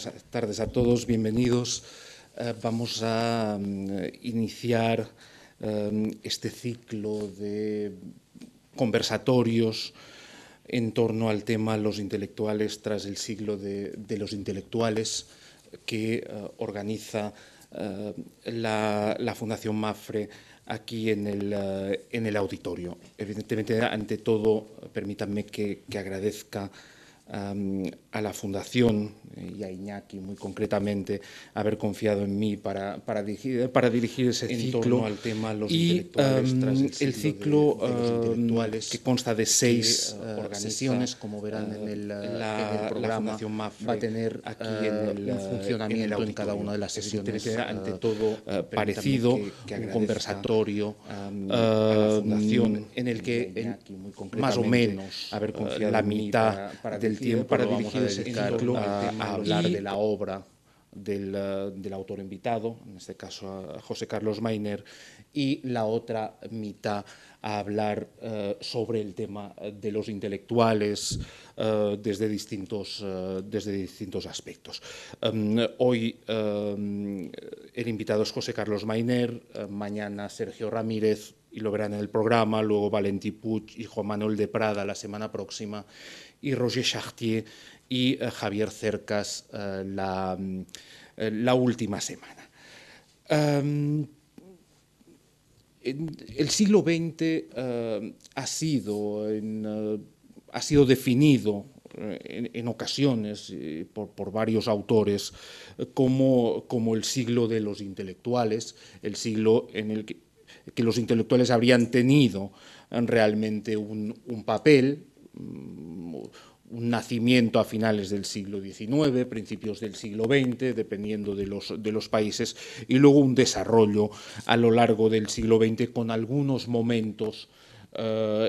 buenas tardes a todos, bienvenidos. Vamos a iniciar este ciclo de conversatorios en torno al tema los intelectuales tras el siglo de los intelectuales que organiza la Fundación Mapfre aquí en el auditorio. Evidentemente, ante todo, permítanme que agradezca a la Fundación y a Iñaki, muy concretamente, haber confiado en mí para dirigir ese ciclo al tema los intelectuales tras el ciclo de los intelectuales, que consta de 6 sesiones, como verán en el programa. La Fundación Mapfre va a tener aquí un funcionamiento en cada una de las sesiones, ante todo parecido, un conversatorio a la Fundación en el que más o menos la mitad del tiempo lo vamos a dedicar a hablar de la obra del autor invitado, en este caso a José Carlos Mayner, y la otra mitad a hablar sobre el tema de los intelectuales desde distintos aspectos. Hoy el invitado es José Carlos Mayner, mañana Sergio Ramírez, y lo verán en el programa, luego Valentí Puig y Juan Manuel de Prada la semana próxima, y Roger Chartier y Javier Cercas la última semana. El siglo XX ha sido definido en ocasiones por varios autores como el siglo de los intelectuales, el siglo en el que los intelectuales habrían tenido realmente un papel, un nacimiento a finales del siglo XIX, principios del siglo XX, dependiendo de los países, y luego un desarrollo a lo largo del siglo XX con algunos momentos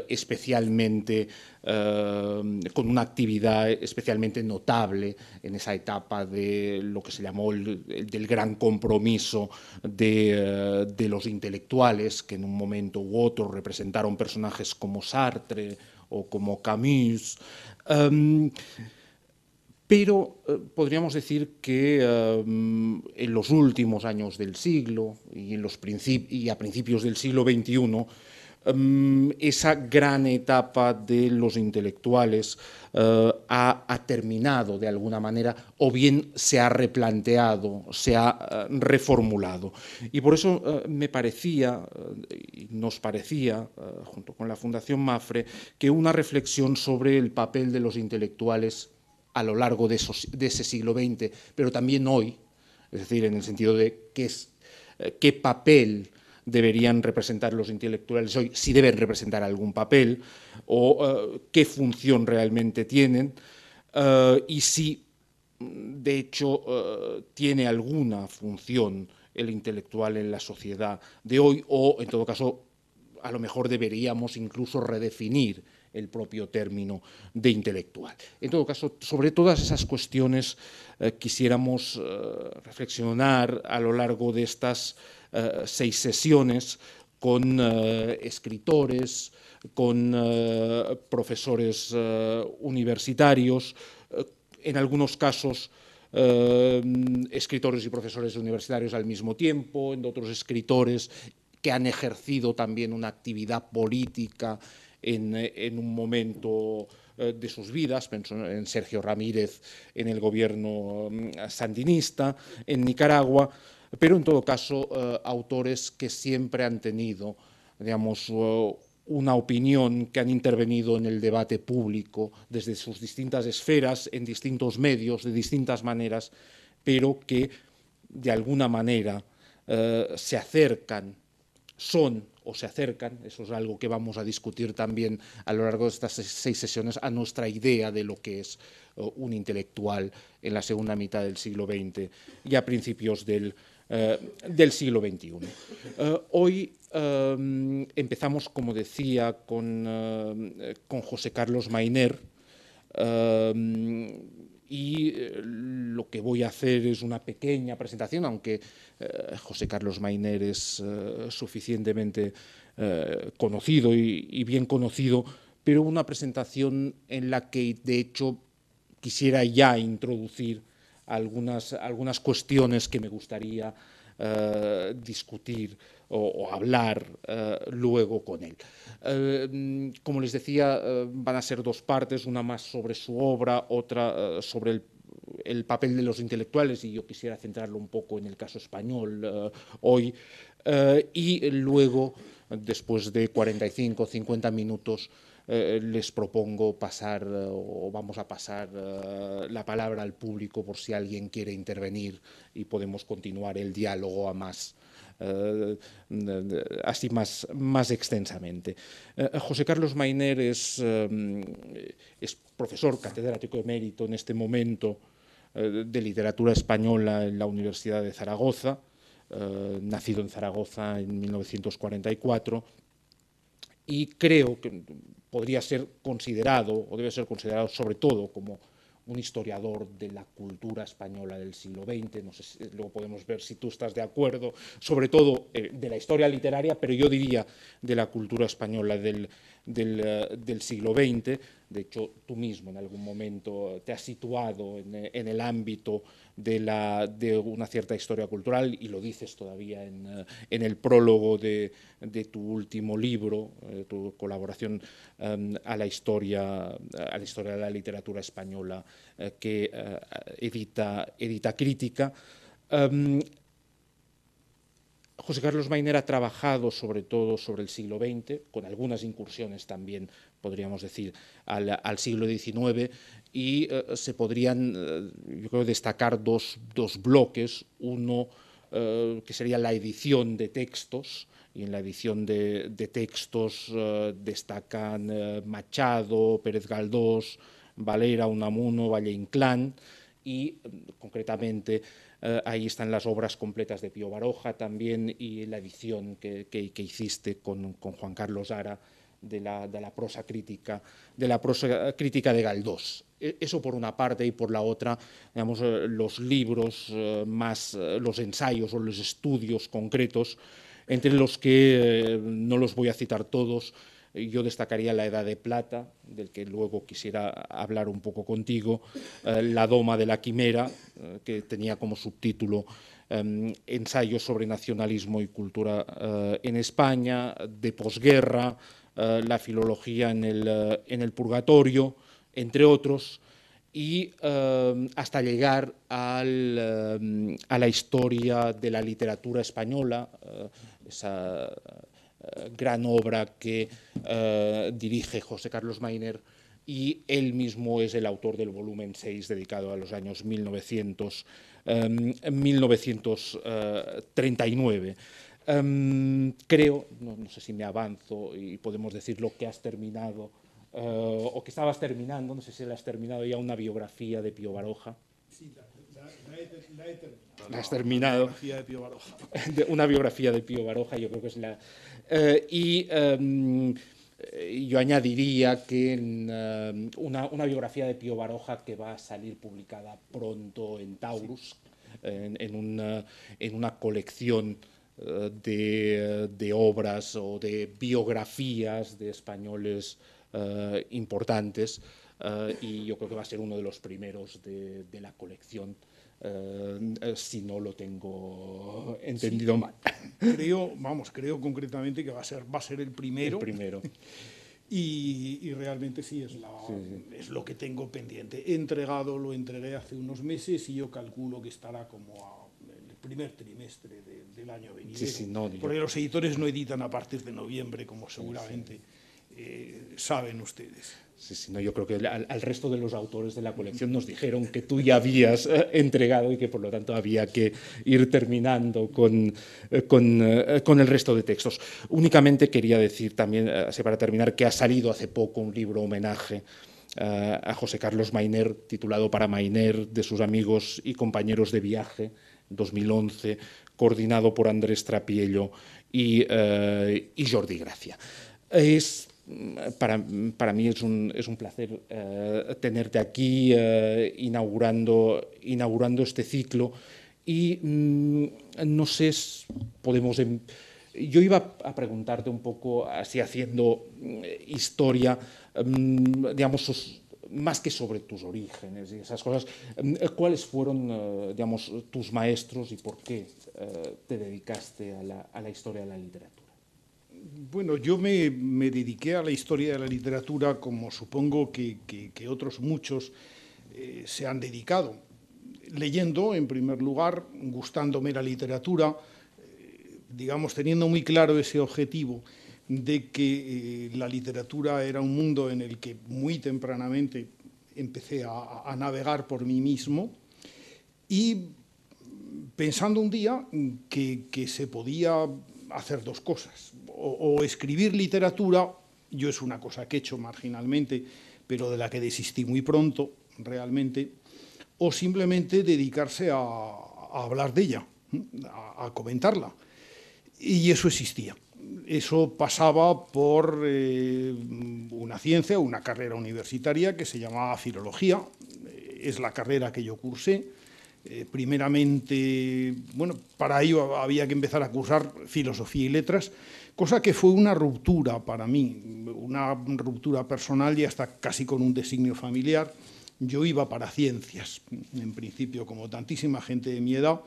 especialmente con una actividad especialmente notable en esa etapa de lo que se llamó del gran compromiso de los intelectuales, que en un momento u otro representaron personajes como Sartre o como Camus. Pero podríamos decir que en los últimos años del siglo y a principios del siglo XXI, esa gran etapa de los intelectuales ha terminado de alguna manera, o bien se ha replanteado, se ha reformulado. Y por eso me parecía, y nos parecía, junto con la Fundación Mapfre, que una reflexión sobre el papel de los intelectuales a lo largo de ese siglo XX, pero también hoy, es decir, en el sentido de qué papel deberían representar los intelectuales hoy, si deben representar algún papel, o qué función realmente tienen, y si, de hecho, tiene alguna función el intelectual en la sociedad de hoy, o, en todo caso, a lo mejor deberíamos incluso redefinir el propio término de intelectual. En todo caso, sobre todas esas cuestiones quisiéramos reflexionar a lo largo de estas 6 sesiones con escritores, con profesores universitarios, en algunos casos escritores y profesores universitarios al mismo tiempo, en otros escritores que han ejercido también una actividad política en un momento de sus vidas. Pienso en Sergio Ramírez en el gobierno sandinista, en Nicaragua, pero en todo caso autores que siempre han tenido, digamos, una opinión, que han intervenido en el debate público desde sus distintas esferas, en distintos medios, de distintas maneras, pero que de alguna manera se acercan, eso es algo que vamos a discutir también a lo largo de estas 6 sesiones, a nuestra idea de lo que es un intelectual en la segunda mitad del siglo XX y a principios del siglo XXI. Hoy empezamos, como decía, con José Carlos Mayner, y lo que voy a hacer es una pequeña presentación, aunque José Carlos Mayner es suficientemente conocido y bien conocido, pero una presentación en la que, de hecho, quisiera ya introducir algunas cuestiones que me gustaría discutir o hablar luego con él. Como les decía, van a ser dos partes, una más sobre su obra, otra sobre el papel de los intelectuales, y yo quisiera centrarlo un poco en el caso español hoy, y luego, después de 45 o 50 minutos, les propongo pasar, o vamos a pasar la palabra al público por si alguien quiere intervenir y podemos continuar el diálogo a más, así más extensamente. José Carlos Mainer es profesor catedrático emérito en este momento de literatura española en la Universidad de Zaragoza, nacido en Zaragoza en 1944, y creo que podría ser considerado, o debe ser considerado sobre todo, como un historiador de la cultura española del siglo XX. No sé si luego podemos ver si tú estás de acuerdo, sobre todo de la historia literaria, pero yo diría de la cultura española del siglo XX. De hecho, tú mismo en algún momento te has situado en el ámbito de una cierta historia cultural, y lo dices todavía en el prólogo de tu último libro, tu colaboración a la historia de la literatura española que edita Crítica. José Carlos Mainer ha trabajado sobre todo sobre el siglo XX, con algunas incursiones también, podríamos decir, al siglo XIX, y se podrían, yo creo, destacar dos bloques. Uno que sería la edición de textos, y en la edición de textos destacan Machado, Pérez Galdós, Valera, Unamuno, Valle Inclán, y concretamente ahí están las obras completas de Pío Baroja también, y la edición que hiciste con Juan Carlos Ara de la prosa crítica de Galdós. Eso por una parte, y por la otra, digamos, los libros más los ensayos o los estudios concretos, entre los que no los voy a citar todos. Yo destacaría La Edad de Plata, del que luego quisiera hablar un poco contigo, La Doma de la Quimera, que tenía como subtítulo Ensayos sobre nacionalismo y cultura en España, de posguerra, La filología en el purgatorio, entre otros, y hasta llegar a la historia de la literatura española, esa gran obra que dirige José Carlos Mainer, y él mismo es el autor del volumen 6 dedicado a los años 1939. Creo, no sé si me avanzo y podemos decir lo que has terminado o que estabas terminando, no sé si la has terminado ya, una biografía de Pío Baroja. Sí, la he terminado. La has terminado. Una biografía de Pío Baroja. Una biografía de Pío Baroja, yo creo que es la... yo añadiría que una biografía de Pío Baroja que va a salir publicada pronto en Taurus, en una colección de obras o de biografías de españoles importantes, y yo creo que va a ser uno de los primeros de la colección, si no lo tengo entendido mal. Creo concretamente que va a ser el primero. El primero. Y realmente sí, es lo que tengo pendiente. Lo entregué hace unos meses, y yo calculo que estará como el primer trimestre del año venidero. Porque los editores no editan a partir de noviembre, como seguramente saben ustedes. No, yo creo que al resto de los autores de la colección nos dijeron que tú ya habías entregado y que por lo tanto había que ir terminando con el resto de textos. Únicamente quería decir también, así para terminar, que ha salido hace poco un libro homenaje a José Carlos Mainer, titulado Para Mainer, de sus amigos y compañeros de viaje, 2011, coordinado por Andrés Trapiello y Jordi Gracia. Para mí es un placer tenerte aquí inaugurando este ciclo, y no sé, yo iba a preguntarte un poco, así haciendo historia, digamos, más que sobre tus orígenes y esas cosas, ¿cuáles fueron, digamos, tus maestros y por qué te dedicaste a la historia de la literatura? Bueno, yo me dediqué a la historia de la literatura como supongo que otros muchos se han dedicado, leyendo en primer lugar, gustándome la literatura, digamos, teniendo muy claro ese objetivo de que la literatura era un mundo en el que muy tempranamente empecé a navegar por mí mismo y pensando un día que se podía hacer dos cosas, o escribir literatura, yo es una cosa que he hecho marginalmente, pero de la que desistí muy pronto, realmente, o simplemente dedicarse a hablar de ella, a comentarla. Y eso existía. Eso pasaba por una ciencia, una carrera universitaria que se llamaba filología. Es la carrera que yo cursé. Primeramente, bueno, para ello había que empezar a cursar filosofía y letras, cosa que fue una ruptura para mí, una ruptura personal y hasta casi con un designio familiar. Yo iba para ciencias, en principio, como tantísima gente de mi edad,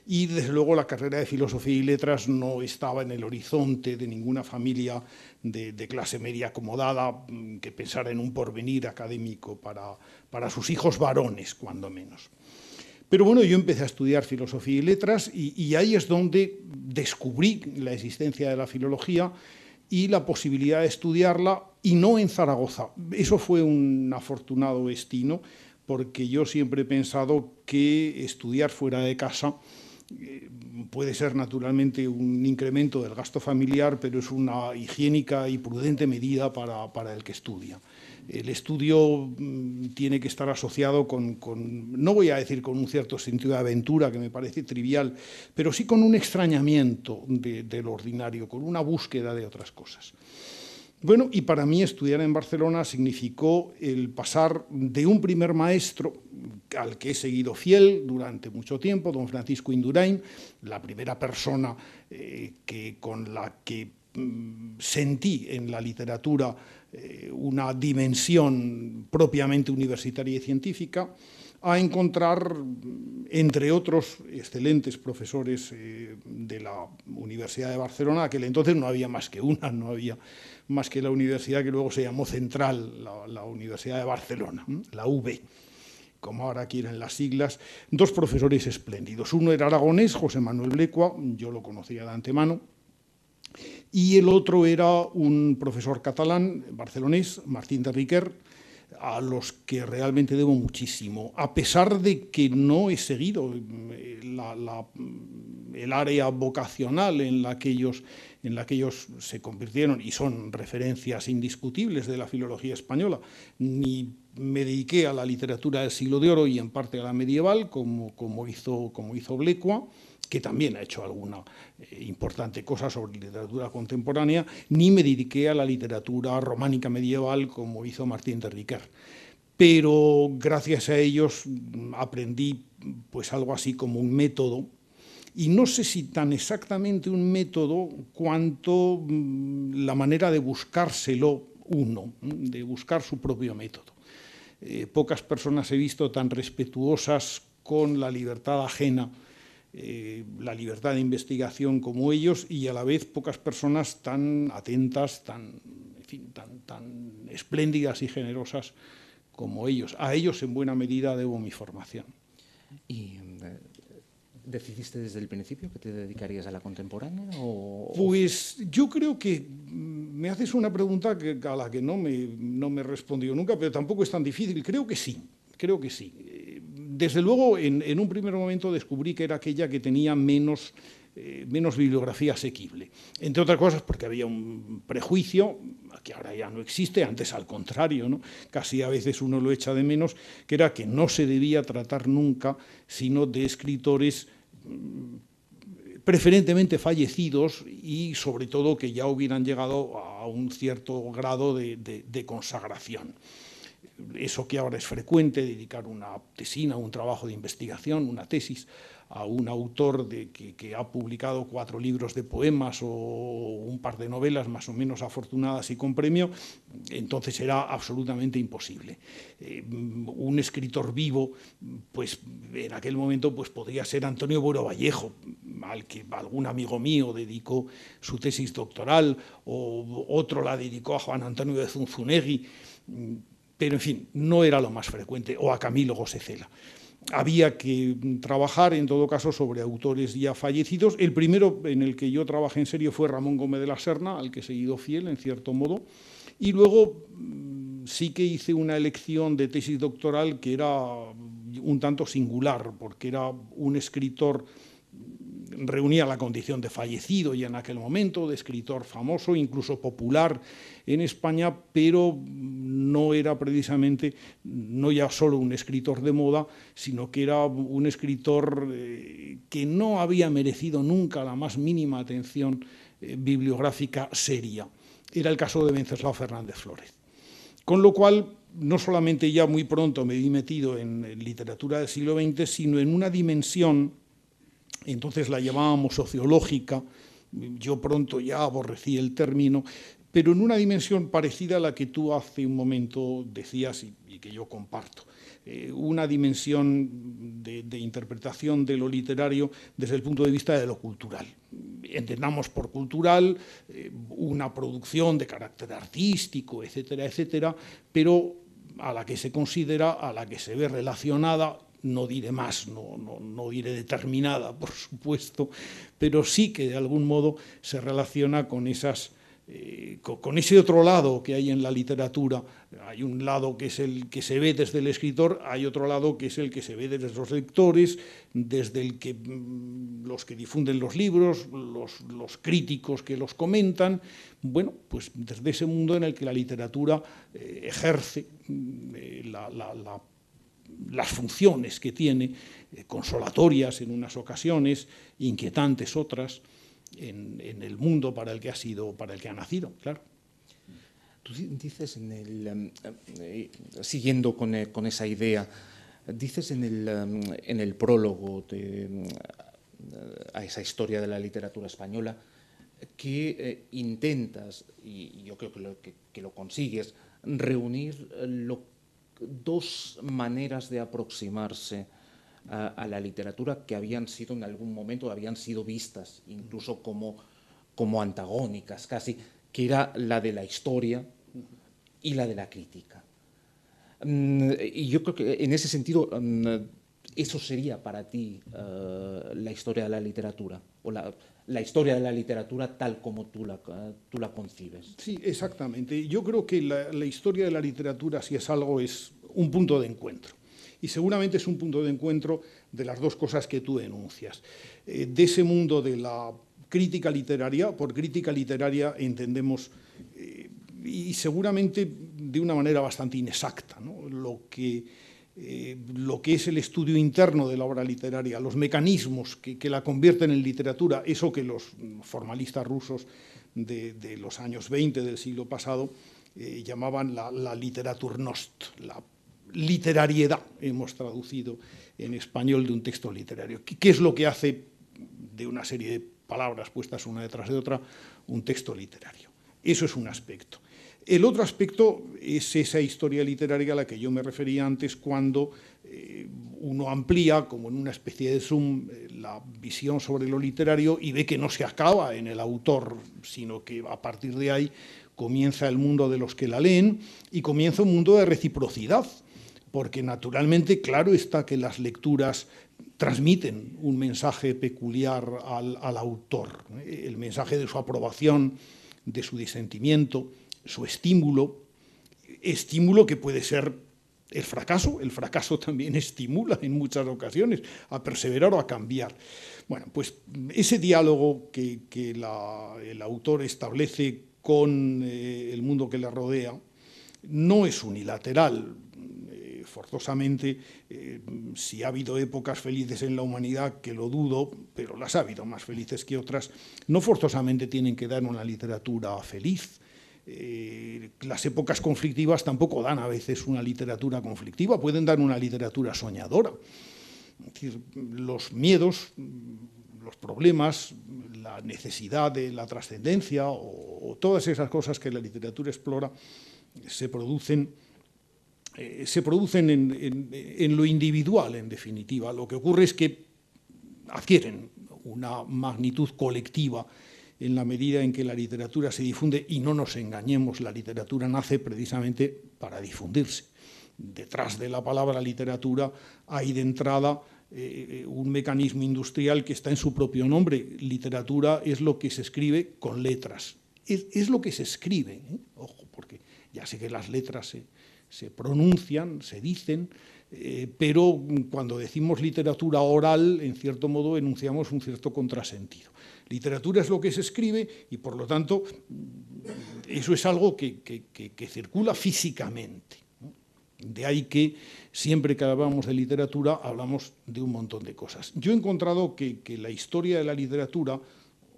y desde luego la carrera de filosofía y letras no estaba en el horizonte de ninguna familia de clase media acomodada que pensara en un porvenir académico para sus hijos varones, cuando menos. Pero bueno, yo empecé a estudiar filosofía y letras y ahí es donde descubrí la existencia de la filología y la posibilidad de estudiarla, y no en Zaragoza. Eso fue un afortunado destino, porque yo siempre he pensado que estudiar fuera de casa puede ser naturalmente un incremento del gasto familiar, pero es una higiénica y prudente medida para el que estudia. El estudio tiene que estar asociado con, no voy a decir con un cierto sentido de aventura, que me parece trivial, pero sí con un extrañamiento de lo ordinario, con una búsqueda de otras cosas. Bueno, y para mí estudiar en Barcelona significó el pasar de un primer maestro al que he seguido fiel durante mucho tiempo, don Francisco Indurain, la primera persona con la que sentí en la literatura una dimensión propiamente universitaria y científica, a encontrar, entre otros excelentes profesores de la Universidad de Barcelona. Aquel entonces no había más que una, no había más que la universidad que luego se llamó Central, la Universidad de Barcelona, la UB, como ahora quieren las siglas. Dos profesores espléndidos. Uno era aragonés, José Manuel Blecua, yo lo conocía de antemano, y el otro era un profesor catalán, barcelonés, Martín de Riquer, a los que realmente debo muchísimo, a pesar de que no he seguido el área vocacional en la que ellos se convirtieron y son referencias indiscutibles de la filología española, ni me dediqué a la literatura del siglo de oro y en parte a la medieval, como hizo Blecua, que también ha hecho alguna importante cosa sobre literatura contemporánea, ni me dediqué a la literatura románica medieval como hizo Martín de Riquer. Pero gracias a ellos aprendí pues algo así como un método, y no sé si tan exactamente un método cuanto la manera de buscárselo uno, de buscar su propio método. Pocas personas he visto tan respetuosas con la libertad ajena, la libertad de investigación como ellos, y a la vez pocas personas tan atentas, tan espléndidas y generosas como ellos. A ellos en buena medida debo mi formación. ¿Y decidiste desde el principio que te dedicarías a la contemporánea? Pues yo creo que me haces una pregunta a la que no me he respondido nunca, pero tampoco es tan difícil. Creo que sí. Desde luego, en un primer momento descubrí que era aquella que tenía menos bibliografía asequible. Entre otras cosas porque había un prejuicio, que ahora ya no existe, antes al contrario, ¿no? Casi a veces uno lo echa de menos, que era que no se debía tratar nunca sino de escritores preferentemente fallecidos y sobre todo que ya hubieran llegado a un cierto grado de consagración. Eso que ahora es frecuente, dedicar una tesina, un trabajo de investigación, una tesis a un autor que ha publicado 4 libros de poemas o un par de novelas más o menos afortunadas y con premio, entonces era absolutamente imposible. Un escritor vivo, pues en aquel momento pues, podría ser Antonio Buero Vallejo, al que algún amigo mío dedicó su tesis doctoral, o otro la dedicó a Juan Antonio de Zunzunegui, pero en fin, no era lo más frecuente, o a Camilo José Cela. Había que trabajar, en todo caso, sobre autores ya fallecidos. El primero en el que yo trabajé en serio fue Ramón Gómez de la Serna, al que he seguido fiel, en cierto modo. Y luego sí que hice una elección de tesis doctoral que era un tanto singular, porque era un escritor, reunía la condición de fallecido ya en aquel momento, de escritor famoso, incluso popular en España, pero no era precisamente, no ya solo un escritor de moda, sino que era un escritor que no había merecido nunca la más mínima atención bibliográfica seria. Era el caso de Wenceslao Fernández Flórez. Con lo cual, no solamente ya muy pronto me vi metido en literatura del siglo XX, sino en una dimensión, entonces la llamábamos sociológica, yo pronto ya aborrecí el término, pero en una dimensión parecida a la que tú hace un momento decías y que yo comparto. Una dimensión de interpretación de lo literario desde el punto de vista de lo cultural. Entendamos por cultural una producción de carácter artístico, etcétera, etcétera, pero a la que se considera, a la que se ve relacionada, no diré más, no diré determinada, por supuesto, pero sí que de algún modo se relaciona con con ese otro lado que hay en la literatura. Hay un lado que es el que se ve desde el escritor, hay otro lado que es el que se ve desde los lectores, desde el que los que difunden los libros, los críticos que los comentan. Bueno, pues desde ese mundo en el que la literatura ejerce las funciones que tiene, consolatorias en unas ocasiones, inquietantes otras, en el mundo para el que ha nacido, claro. Tú dices siguiendo con esa idea, dices en el prólogo a esa historia de la literatura española que intentas, y yo creo que lo consigues, reunir dos maneras de aproximarse a la literatura que habían sido en algún momento, habían sido vistas incluso como antagónicas casi, que era la de la historia y la de la crítica. Y yo creo que en ese sentido eso sería para ti la historia de la literatura, o la historia de la literatura tal como tú la concibes. Sí, exactamente. Yo creo que la historia de la literatura, si es algo, es un punto de encuentro. Y seguramente es un punto de encuentro de las dos cosas que tú denuncias. De ese mundo de la crítica literaria, por crítica literaria entendemos, y seguramente de una manera bastante inexacta, ¿no? Lo que es el estudio interno de la obra literaria, los mecanismos que la convierten en literatura, eso que los formalistas rusos de los años 20 del siglo pasado llamaban la Literaturnost, la literariedad, hemos traducido en español de un texto literario. ¿Qué es lo que hace de una serie de palabras puestas una detrás de otra un texto literario? Eso es un aspecto. El otro aspecto es esa historia literaria a la que yo me refería antes, cuando uno amplía, como en una especie de zoom, la visión sobre lo literario y ve que no se acaba en el autor, sino que a partir de ahí comienza el mundo de los que la leen y comienza un mundo de reciprocidad, porque naturalmente, claro está que las lecturas transmiten un mensaje peculiar al autor, el mensaje de su aprobación, de su disentimiento, su estímulo que puede ser el fracaso también estimula en muchas ocasiones a perseverar o a cambiar. Bueno, pues ese diálogo que el autor establece con el mundo que le rodea no es unilateral. Forzosamente, si ha habido épocas felices en la humanidad, que lo dudo, pero las ha habido más felices que otras, no forzosamente tienen que dar una literatura feliz. Las épocas conflictivas tampoco dan a veces una literatura conflictiva, pueden dar una literatura soñadora. Es decir, los miedos, los problemas, la necesidad de la trascendencia o todas esas cosas que la literatura explora se producen en lo individual, en definitiva. Lo que ocurre es que adquieren una magnitud colectiva en la medida en que la literatura se difunde, y no nos engañemos, la literatura nace precisamente para difundirse. Detrás de la palabra literatura hay de entrada un mecanismo industrial que está en su propio nombre. Literatura es lo que se escribe con letras. Es lo que se escribe, ojo, porque ya sé que las letras se pronuncian, se dicen, pero cuando decimos literatura oral, en cierto modo enunciamos un cierto contrasentido. Literatura es lo que se escribe y, por lo tanto, eso es algo que circula físicamente. De ahí que siempre que hablamos de literatura hablamos de un montón de cosas. Yo he encontrado que la historia de la literatura,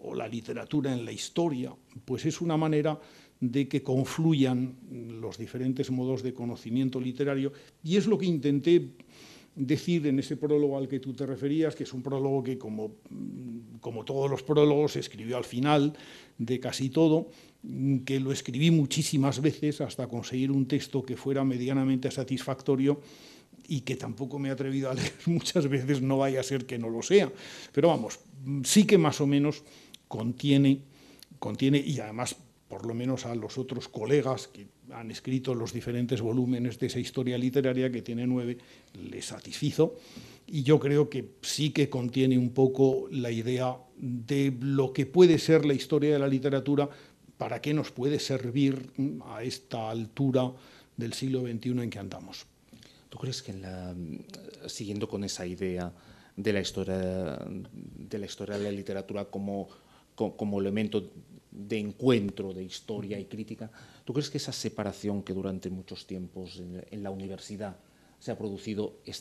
o la literatura en la historia, pues es una manera de que confluyan los diferentes modos de conocimiento literario, y es lo que intenté decir en ese prólogo al que tú te referías, que es un prólogo que, como todos los prólogos, se escribió al final de casi todo, que lo escribí muchísimas veces hasta conseguir un texto que fuera medianamente satisfactorio, y que tampoco me he atrevido a leer muchas veces, no vaya a ser que no lo sea. Pero vamos, sí que más o menos contiene, y además, por lo menos a los otros colegas que han escrito los diferentes volúmenes de esa historia literaria, que tiene 9, les satisfizo. Y yo creo que sí que contiene un poco la idea de lo que puede ser la historia de la literatura, para qué nos puede servir a esta altura del siglo XXI en que andamos. ¿Tú crees que, siguiendo con esa idea de la historia de la literatura como elemento de encuentro de historia y crítica, ¿tú crees que esa separación que durante muchos tiempos en la universidad se ha producido se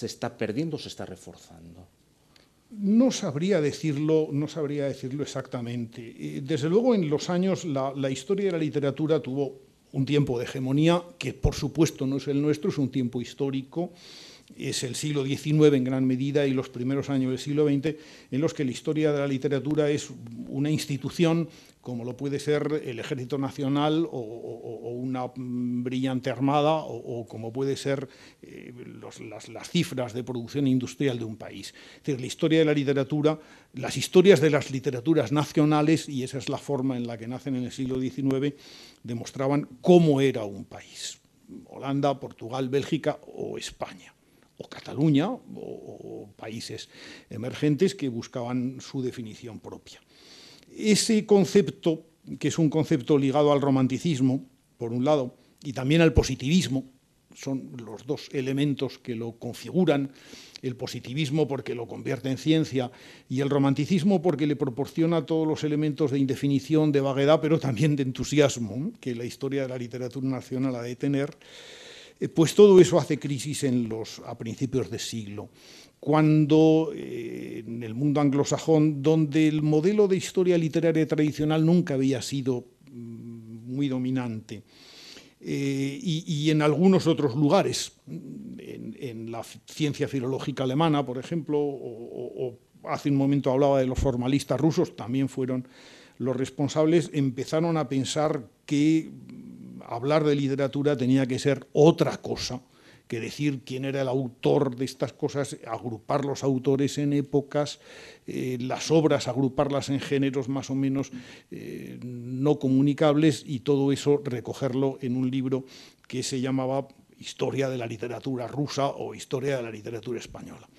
está perdiendo o se está reforzando? No sabría decirlo exactamente. Desde luego, en los años, la historia de la literatura tuvo un tiempo de hegemonía, que por supuesto no es el nuestro, es un tiempo histórico, es el siglo XIX en gran medida y los primeros años del siglo XX, en los que la historia de la literatura es una institución, como lo puede ser el Ejército Nacional o una brillante armada, o como puede ser las cifras de producción industrial de un país. Es decir, la historia de la literatura, las historias de las literaturas nacionales, y esa es la forma en la que nacen en el siglo XIX, demostraban cómo era un país: Holanda, Portugal, Bélgica o España, o Cataluña, o países emergentes que buscaban su definición propia. Ese concepto, que es un concepto ligado al romanticismo, por un lado, y también al positivismo, son los dos elementos que lo configuran: el positivismo porque lo convierte en ciencia, y el romanticismo porque le proporciona todos los elementos de indefinición, de vaguedad, pero también de entusiasmo, que la historia de la literatura nacional ha de tener. Pues todo eso hace crisis a principios de siglo, cuando en el mundo anglosajón, donde el modelo de historia literaria tradicional nunca había sido muy dominante, y en algunos otros lugares, en la ciencia filológica alemana, por ejemplo, o hace un momento hablaba de los formalistas rusos, también fueron los responsables, empezaron a pensar que hablar de literatura tenía que ser otra cosa que decir quién era el autor de estas cosas, agrupar los autores en épocas, las obras agruparlas en géneros más o menos no comunicables, y todo eso recogerlo en un libro que se llamaba Historia de la literatura rusa o Historia de la literatura española.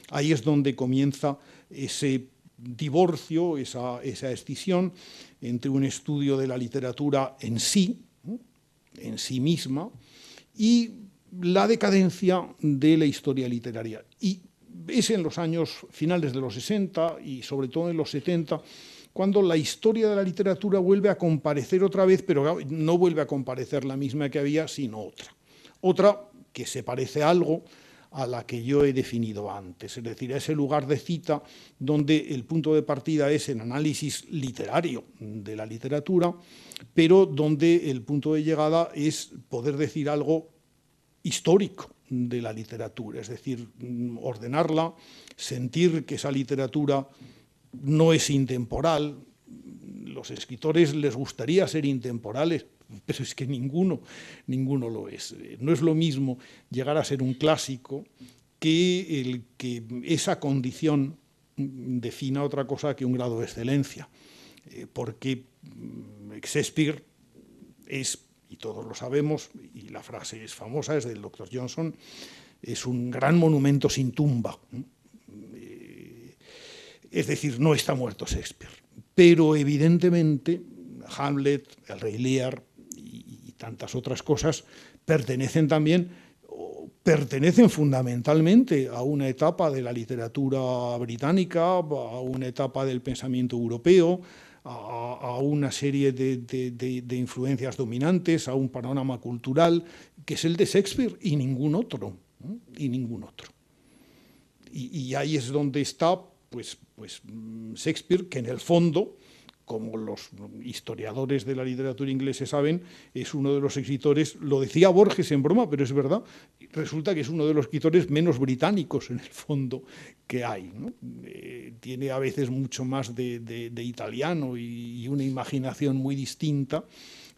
Ahí es donde comienza ese divorcio, esa escisión entre un estudio de la literatura en sí misma, y la decadencia de la historia literaria. Y es en los años finales de los 60 y sobre todo en los 70 cuando la historia de la literatura vuelve a comparecer otra vez, pero no vuelve a comparecer la misma que había, sino otra que se parece algo a la que yo he definido antes, es decir, a ese lugar de cita donde el punto de partida es el análisis literario de la literatura, pero donde el punto de llegada es poder decir algo histórico de la literatura, es decir, ordenarla, sentir que esa literatura no es intemporal. Los escritores les gustaría ser intemporales, pero es que ninguno lo es. No es lo mismo llegar a ser un clásico que esa condición defina otra cosa que un grado de excelencia, porque Shakespeare es, y todos lo sabemos, y la frase es famosa, es del Dr. Johnson, es un gran monumento sin tumba. Es decir, no está muerto Shakespeare, pero evidentemente Hamlet, el Rey Lear y tantas otras cosas pertenecen fundamentalmente a una etapa de la literatura británica, a una etapa del pensamiento europeo, a una serie de influencias dominantes, a un panorama cultural que es el de Shakespeare y ningún otro, ¿no? Y ningún otro. Y ahí es donde está pues Shakespeare, que en el fondo, como los historiadores de la literatura inglesa saben, es uno de los escritores, lo decía Borges en broma, pero es verdad, resulta que es uno de los escritores menos británicos en el fondo que hay, ¿no? Tiene a veces mucho más de italiano y una imaginación muy distinta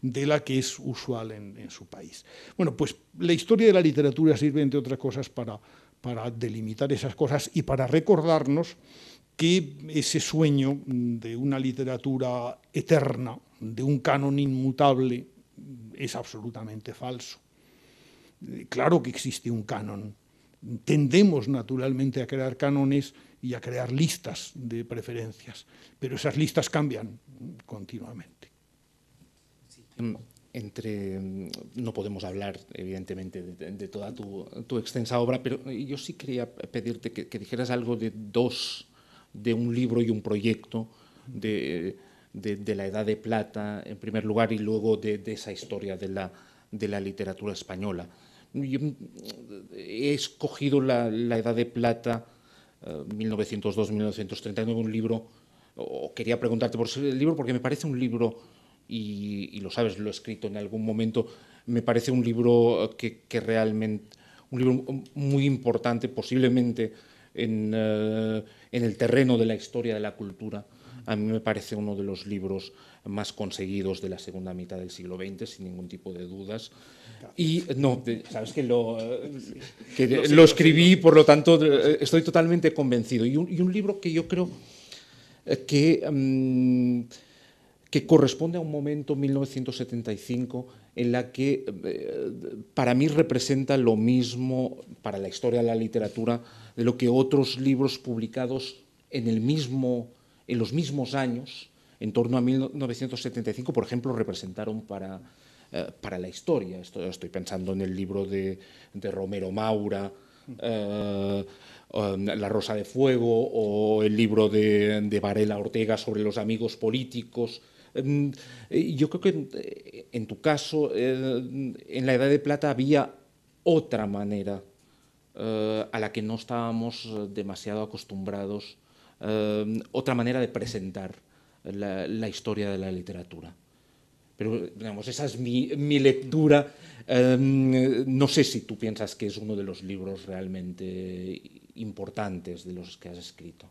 de la que es usual en su país. Bueno, pues la historia de la literatura sirve, entre otras cosas, para delimitar esas cosas y para recordarnos que ese sueño de una literatura eterna, de un canon inmutable, es absolutamente falso. Claro que existe un canon. Tendemos naturalmente a crear cánones y a crear listas de preferencias, pero esas listas cambian continuamente. No podemos hablar, evidentemente, de toda tu extensa obra, pero yo sí quería pedirte que dijeras algo de un libro y un proyecto de la Edad de Plata, en primer lugar, y luego de esa historia de la literatura española. Yo he escogido la Edad de Plata, 1902-1939, un libro, o quería preguntarte por el libro, porque me parece un libro, y lo sabes, lo he escrito en algún momento, me parece un libro que realmente, un libro muy importante, posiblemente en el terreno de la historia de la cultura. A mí me parece uno de los libros más conseguidos de la segunda mitad del siglo XX, sin ningún tipo de dudas. Y no, sabes que lo escribí, por lo tanto estoy totalmente convencido. Y un libro que yo creo que corresponde a un momento, 1975, en la que para mí representa lo mismo para la historia de la literatura de lo que otros libros publicados en los mismos años, en torno a 1975, por ejemplo, representaron para la historia. Estoy pensando en el libro de Romero Maura, La Rosa de Fuego, o el libro de Varela Ortega sobre los amigos políticos. Yo creo que en tu caso, en la Edad de Plata había otra manera a la que no estábamos demasiado acostumbrados, otra manera de presentar la historia de la literatura. Pero, digamos, esa es mi lectura. No sé si tú piensas que es uno de los libros realmente importantes de los que has escrito.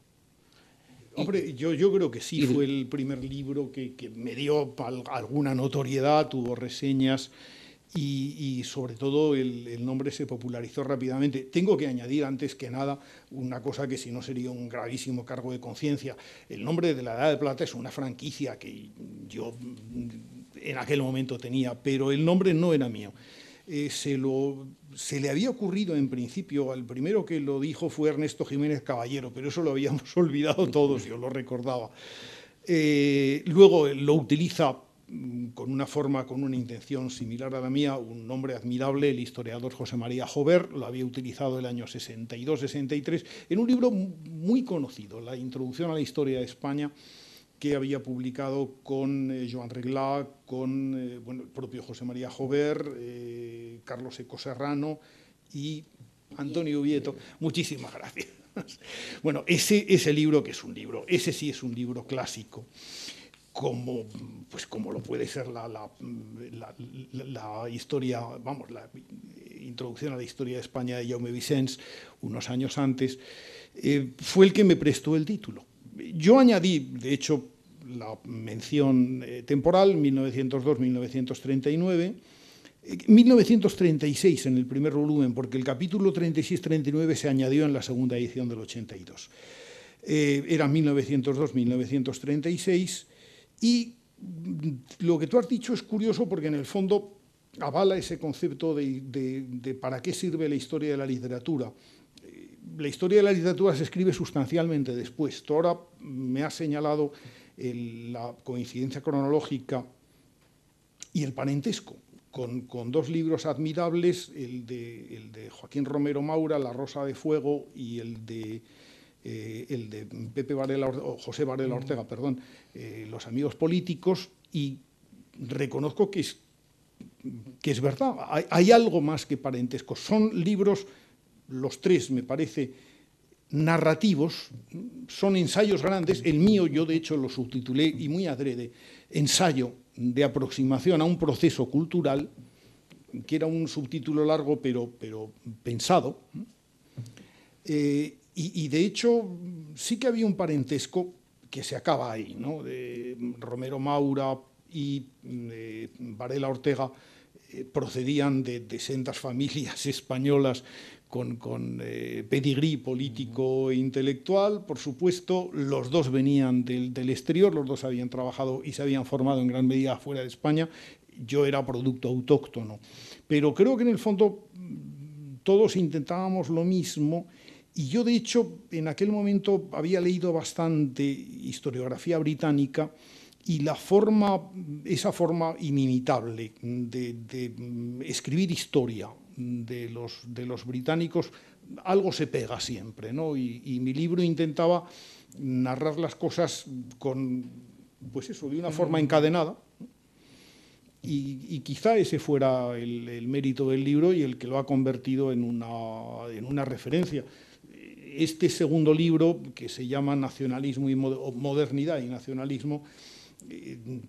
Hombre, yo creo que sí, fue el primer libro que me dio alguna notoriedad, tuvo reseñas y sobre todo el nombre se popularizó rápidamente. Tengo que añadir, antes que nada, una cosa que si no sería un gravísimo cargo de conciencia. El nombre de la Edad de Plata es una franquicia que yo en aquel momento tenía, pero el nombre no era mío. Se le había ocurrido en principio, al primero que lo dijo fue Ernesto Jiménez Caballero, pero eso lo habíamos olvidado todos, yo lo recordaba. Luego lo utiliza con una forma, con una intención similar a la mía, un nombre admirable, el historiador José María Jover, lo había utilizado el año 62-63, en un libro muy conocido, La Introducción a la Historia de España, que había publicado con Joan Reglà, con el propio José María Jover, Carlos Eco Serrano y Antonio Ubieto. Muchísimas gracias. Bueno, ese libro, que es un libro, ese sí es un libro clásico, como lo puede ser la historia, vamos, la Introducción a la historia de España de Jaume Vicens, unos años antes, fue el que me prestó el título. Yo añadí, de hecho, la mención temporal, 1902-1939, 1936 en el primer volumen, porque el capítulo 36-39 se añadió en la segunda edición del 82. Era 1902-1936, y lo que tú has dicho es curioso porque en el fondo avala ese concepto de para qué sirve la historia de la literatura. La historia de la literatura se escribe sustancialmente después. Tú ahora me has señalado la coincidencia cronológica y el parentesco con dos libros admirables, el de Joaquín Romero Maura, La Rosa de Fuego, y el de José Varela Ortega, perdón, Los amigos políticos, y reconozco que es verdad, hay algo más que parentesco. Son libros, los tres, me parece, narrativos, son ensayos grandes. El mío, yo de hecho lo subtitulé, y muy adrede, ensayo de aproximación a un proceso cultural, que era un subtítulo largo pero pensado. Y de hecho sí que había un parentesco que se acaba ahí, ¿no? De Romero Maura y Varela Ortega procedían de sendas familias españolas con pedigrí político e intelectual, por supuesto. Los dos venían del exterior, los dos habían trabajado y se habían formado en gran medida fuera de España. Yo era producto autóctono, pero creo que en el fondo todos intentábamos lo mismo. Y yo, de hecho, en aquel momento había leído bastante historiografía británica, y esa forma inimitable de escribir historia de los británicos, algo se pega siempre, ¿no? Y mi libro intentaba narrar las cosas de una forma encadenada, y quizá ese fuera el mérito del libro y el que lo ha convertido en una referencia. Este segundo libro, que se llama Nacionalismo y Modernidad y Nacionalismo,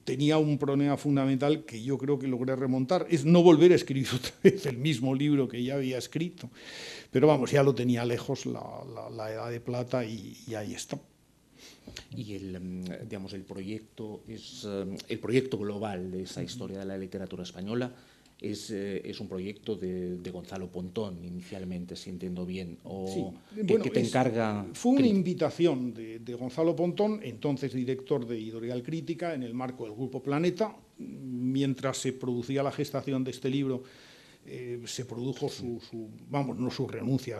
tenía un problema fundamental que yo creo que logré remontar, es no volver a escribir otra vez el mismo libro que ya había escrito. Pero vamos, ya lo tenía lejos la Edad de Plata, y ahí está. Y el proyecto global de esa historia de la literatura española es un proyecto de Gonzalo Pontón inicialmente, si entiendo bien, o sí. Que te encarga... Fue una invitación de Gonzalo Pontón, entonces director de Editorial Crítica, en el marco del Grupo Planeta. Mientras se producía la gestación de este libro, se produjo no su renuncia,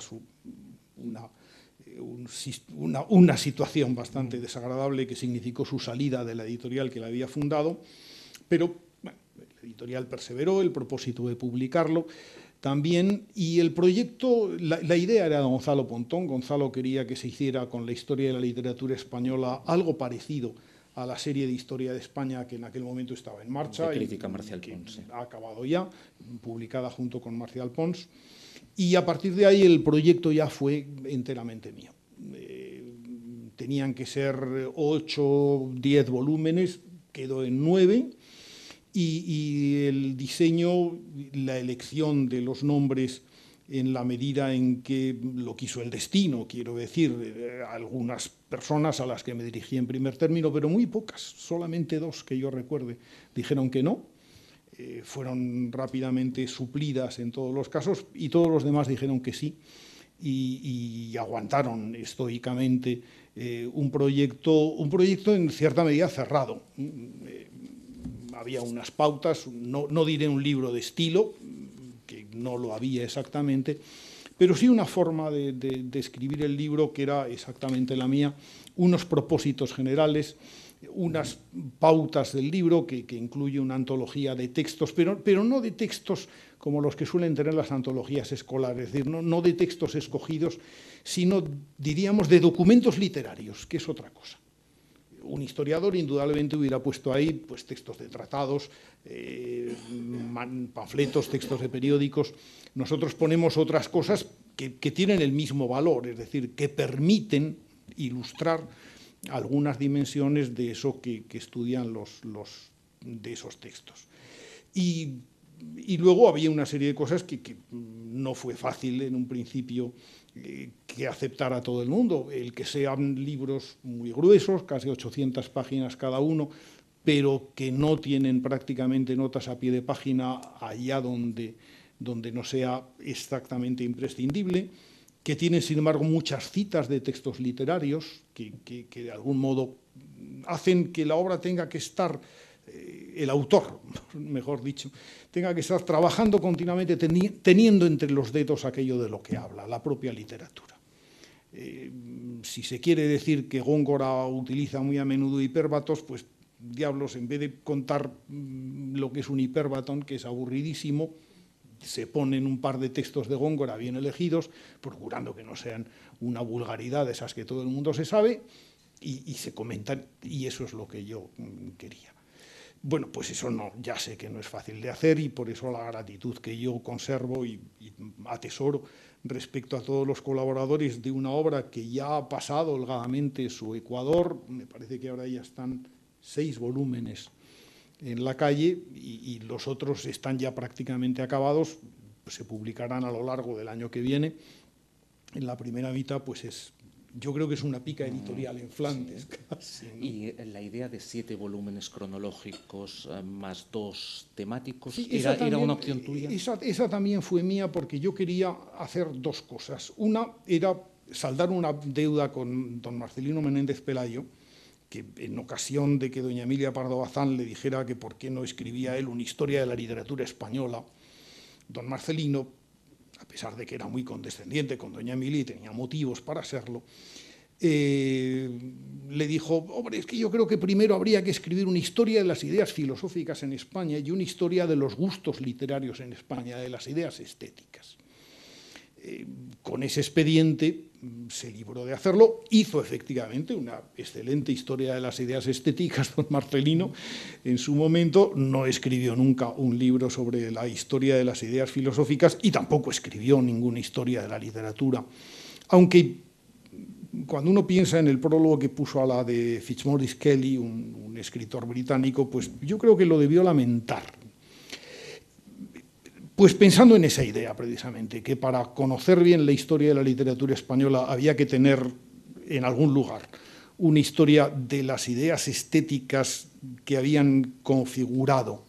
una situación bastante desagradable que significó su salida de la editorial que la había fundado, pero la editorial perseveró, el propósito de publicarlo también, y el proyecto, la idea era de Gonzalo Pontón. Gonzalo quería que se hiciera con la historia de la literatura española algo parecido a la serie de historia de España que en aquel momento estaba en marcha, de crítica Marcial Pons, sí. Ha acabado ya, publicada junto con Marcial Pons, y a partir de ahí el proyecto ya fue enteramente mío. Tenían que ser 8 o 10 volúmenes, quedó en 9, y el diseño, la elección de los nombres en la medida en que lo quiso el destino, quiero decir, algunas personas a las que me dirigí en primer término, pero muy pocas, solamente 2 que yo recuerde, dijeron que no. Fueron rápidamente suplidas en todos los casos, y todos los demás dijeron que sí, y aguantaron estoicamente un proyecto en cierta medida cerrado. Había unas pautas, no diré un libro de estilo, que no lo había exactamente, pero sí una forma de escribir el libro que era exactamente la mía, unos propósitos generales, unas pautas del libro que incluye una antología de textos, pero no de textos como los que suelen tener las antologías escolares, es decir, no de textos escogidos, sino, diríamos, de documentos literarios, que es otra cosa. Un historiador indudablemente hubiera puesto ahí pues, textos de tratados, panfletos, textos de periódicos. Nosotros ponemos otras cosas que tienen el mismo valor, es decir, que permiten ilustrar algunas dimensiones de eso que estudian de esos textos. Y Y luego había una serie de cosas que no fue fácil en un principio que aceptara todo el mundo. El que sean libros muy gruesos, casi 800 páginas cada uno, pero que no tienen prácticamente notas a pie de página allá donde no sea exactamente imprescindible, que tienen, sin embargo, muchas citas de textos literarios que de algún modo hacen que la obra tenga que estar, el autor, mejor dicho, tenga que estar trabajando continuamente, teniendo entre los dedos aquello de lo que habla, la propia literatura. Si se quiere decir que Góngora utiliza muy a menudo hipérbatos, pues diablos, en vez de contar lo que es un hipérbaton, que es aburridísimo, se ponen un par de textos de Góngora bien elegidos, procurando que no sean una vulgaridad de esas que todo el mundo se sabe, y se comentan, y eso es lo que yo quería. Bueno, pues eso no, ya sé que no es fácil de hacer, y por eso la gratitud que yo conservo y atesoro respecto a todos los colaboradores de una obra que ya ha pasado holgadamente su Ecuador. Me parece que ahora ya están 6 volúmenes en la calle y los otros están ya prácticamente acabados, se publicarán a lo largo del año que viene. En la primera mitad, pues yo creo que es una pica editorial en Flandes. Sí, casi, ¿no? Y la idea de 7 volúmenes cronológicos más 2 temáticos, sí, ¿era una opción tuya? Esa también fue mía, porque yo quería hacer 2 cosas. Una era saldar una deuda con don Marcelino Menéndez Pelayo, que en ocasión de que doña Emilia Pardo Bazán le dijera que por qué no escribía él una historia de la literatura española, don Marcelino, a pesar de que era muy condescendiente con doña Emilia y tenía motivos para serlo, le dijo: hombre, es que yo creo que primero habría que escribir una historia de las ideas filosóficas en España y una historia de los gustos literarios en España, de las ideas estéticas. Con ese expediente se libró de hacerlo, hizo efectivamente una excelente historia de las ideas estéticas, don Marcelino. En su momento no escribió nunca un libro sobre la historia de las ideas filosóficas y tampoco escribió ninguna historia de la literatura, aunque cuando uno piensa en el prólogo que puso a la de Fitzmaurice Kelly, un escritor británico, pues yo creo que lo debió lamentar. Pues pensando en esa idea, precisamente, que para conocer bien la historia de la literatura española había que tener en algún lugar una historia de las ideas estéticas que habían configurado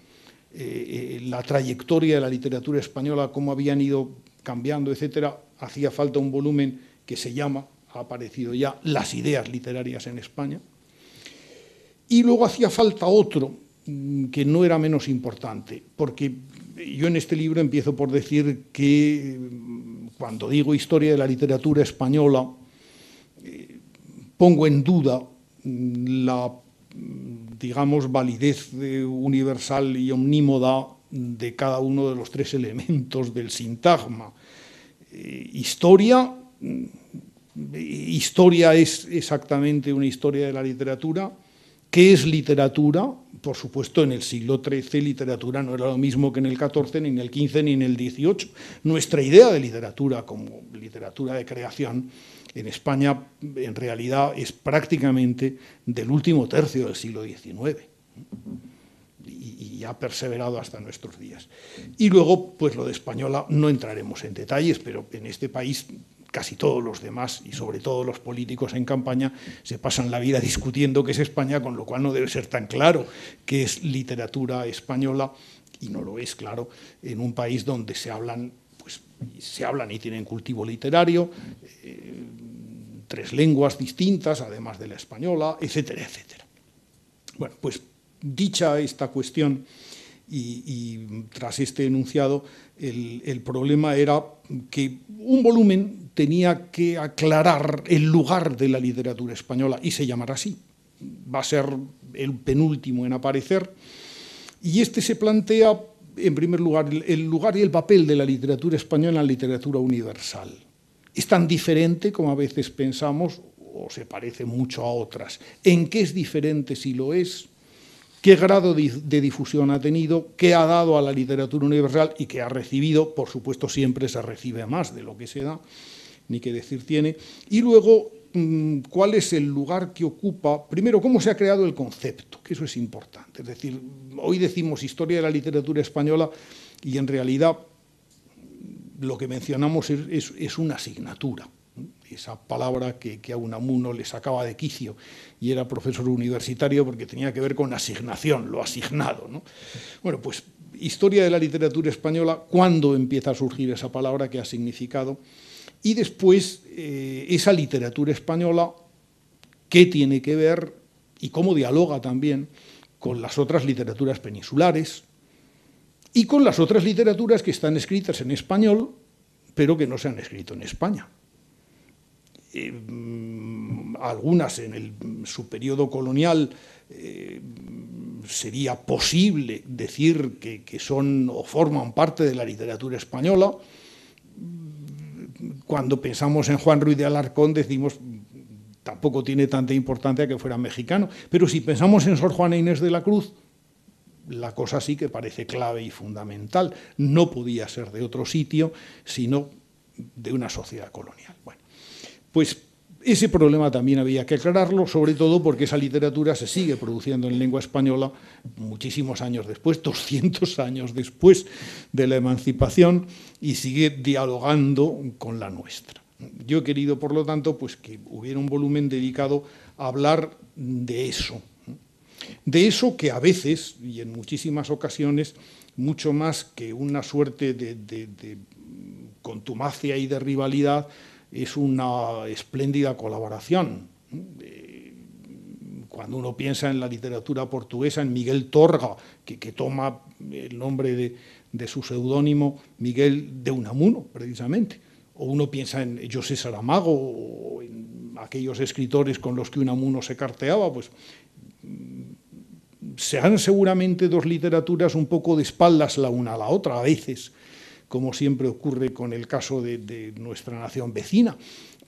la trayectoria de la literatura española, cómo habían ido cambiando, etcétera. Hacía falta un volumen que se llama, ha aparecido ya, Las ideas literarias en España. Y luego hacía falta otro, que no era menos importante, porque yo en este libro empiezo por decir que cuando digo historia de la literatura española, pongo en duda la, digamos, validez universal y omnímoda de cada uno de los 3 elementos del sintagma. Historia es exactamente una historia de la literatura. ¿Qué es literatura? Por supuesto, en el siglo XIII literatura no era lo mismo que en el XIV, ni en el XV, ni en el XVIII. Nuestra idea de literatura como literatura de creación en España, en realidad, es prácticamente del último tercio del siglo XIX y ha perseverado hasta nuestros días. Y luego, pues lo de española, no entraremos en detalles, pero en este país casi todos los demás, y sobre todo los políticos en campaña, se pasan la vida discutiendo qué es España, con lo cual no debe ser tan claro qué es literatura española, y no lo es, claro, en un país donde se hablan y tienen cultivo literario, 3 lenguas distintas, además de la española, etcétera, etcétera. Bueno, pues dicha esta cuestión, y tras este enunciado, el problema era que un volumen tenía que aclarar el lugar de la literatura española, y se llamará así. Va a ser el penúltimo en aparecer, y este se plantea, en primer lugar, el lugar y el papel de la literatura española en la literatura universal. Es tan diferente como a veces pensamos, o se parece mucho a otras. ¿En qué es diferente, si lo es? ¿Qué grado de difusión ha tenido? ¿Qué ha dado a la literatura universal? Y qué ha recibido. Por supuesto, siempre se recibe más de lo que se da, ni qué decir tiene. Y luego, cuál es el lugar que ocupa, primero, cómo se ha creado el concepto, que eso es importante. Es decir, hoy decimos historia de la literatura española y en realidad lo que mencionamos es una asignatura. Esa palabra que a Unamuno le sacaba de quicio y era profesor universitario porque tenía que ver con asignación, lo asignado, ¿no? Bueno, pues historia de la literatura española, ¿cuándo empieza a surgir esa palabra que ha significado? Y después esa literatura española, ¿qué tiene que ver y cómo dialoga también con las otras literaturas peninsulares y con las otras literaturas que están escritas en español, pero que no se han escrito en España? Algunas en su periodo colonial sería posible decir que son o forman parte de la literatura española. Cuando pensamos en Juan Ruiz de Alarcón decimos tampoco tiene tanta importancia que fuera mexicano, pero si pensamos en Sor Juana Inés de la Cruz, la cosa sí que parece clave y fundamental. No podía ser de otro sitio, sino de una sociedad colonial. Bueno, pues ese problema también había que aclararlo, sobre todo porque esa literatura se sigue produciendo en lengua española muchísimos años después, 200 años después de la emancipación, y sigue dialogando con la nuestra. Yo he querido, por lo tanto, pues que hubiera un volumen dedicado a hablar de eso que a veces, y en muchísimas ocasiones, mucho más que una suerte de contumacia y de rivalidad, es una espléndida colaboración. Cuando uno piensa en la literatura portuguesa, en Miguel Torga, que toma el nombre de su seudónimo Miguel de Unamuno, precisamente, o uno piensa en José Saramago o en aquellos escritores con los que Unamuno se carteaba, pues serán seguramente dos literaturas un poco de espaldas la una a la otra, a veces, como siempre ocurre con el caso de nuestra nación vecina,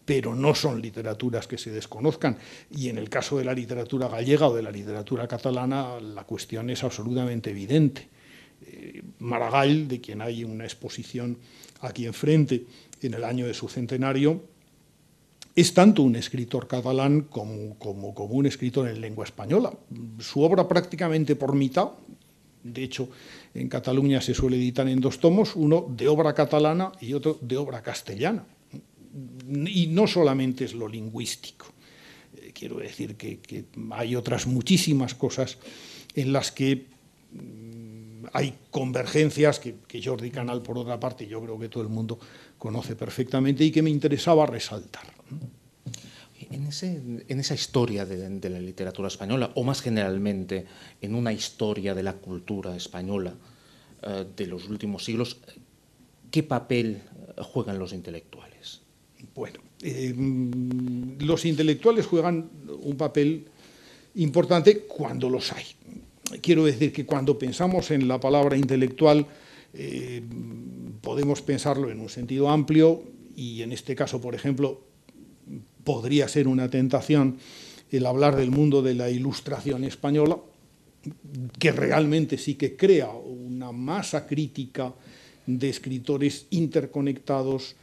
pero no son literaturas que se desconozcan. Y en el caso de la literatura gallega o de la literatura catalana, la cuestión es absolutamente evidente. Maragall, de quien hay una exposición aquí enfrente en el año de su centenario, es tanto un escritor catalán como un escritor en lengua española. Su obra prácticamente por mitad, de hecho, en Cataluña se suele editar en dos tomos, uno de obra catalana y otro de obra castellana. Y no solamente es lo lingüístico. Quiero decir que hay otras muchísimas cosas en las que hay convergencias que Jordi Canal, por otra parte, yo creo que todo el mundo conoce perfectamente y que me interesaba resaltar. En esa historia de la literatura española, o más generalmente en una historia de la cultura española de los últimos siglos, ¿qué papel juegan los intelectuales? Bueno, los intelectuales juegan un papel importante cuando los hay. Quiero decir que cuando pensamos en la palabra intelectual podemos pensarlo en un sentido amplio y en este caso, por ejemplo, podría ser una tentación el hablar del mundo de la Ilustración española, que realmente sí que crea una masa crítica de escritores interconectados,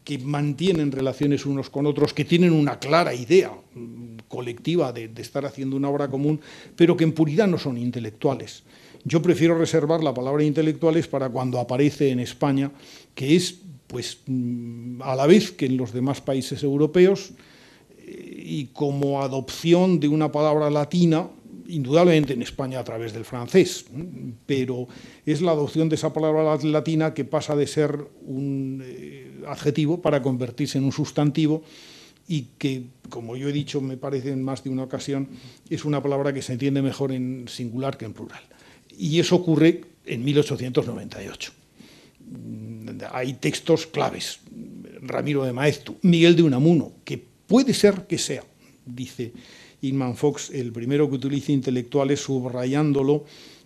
que mantienen relaciones unos con otros, que tienen una clara idea colectiva de estar haciendo una obra común, pero que en puridad no son intelectuales. Yo prefiero reservar la palabra intelectuales para cuando aparece en España, que es, pues, a la vez que en los demás países europeos, y como adopción de una palabra latina, indudablemente en España a través del francés, pero es la adopción de esa palabra latina que pasa de ser un adjetivo para convertirse en un sustantivo y que, como yo he dicho, me parece en más de una ocasión, es una palabra que se entiende mejor en singular que en plural. Y eso ocurre en 1898. Hay textos claves, Ramiro de Maeztu, Miguel de Unamuno, que puede ser que sea, dice Inman Fox, el primero que utiliza intelectuales subrayándolo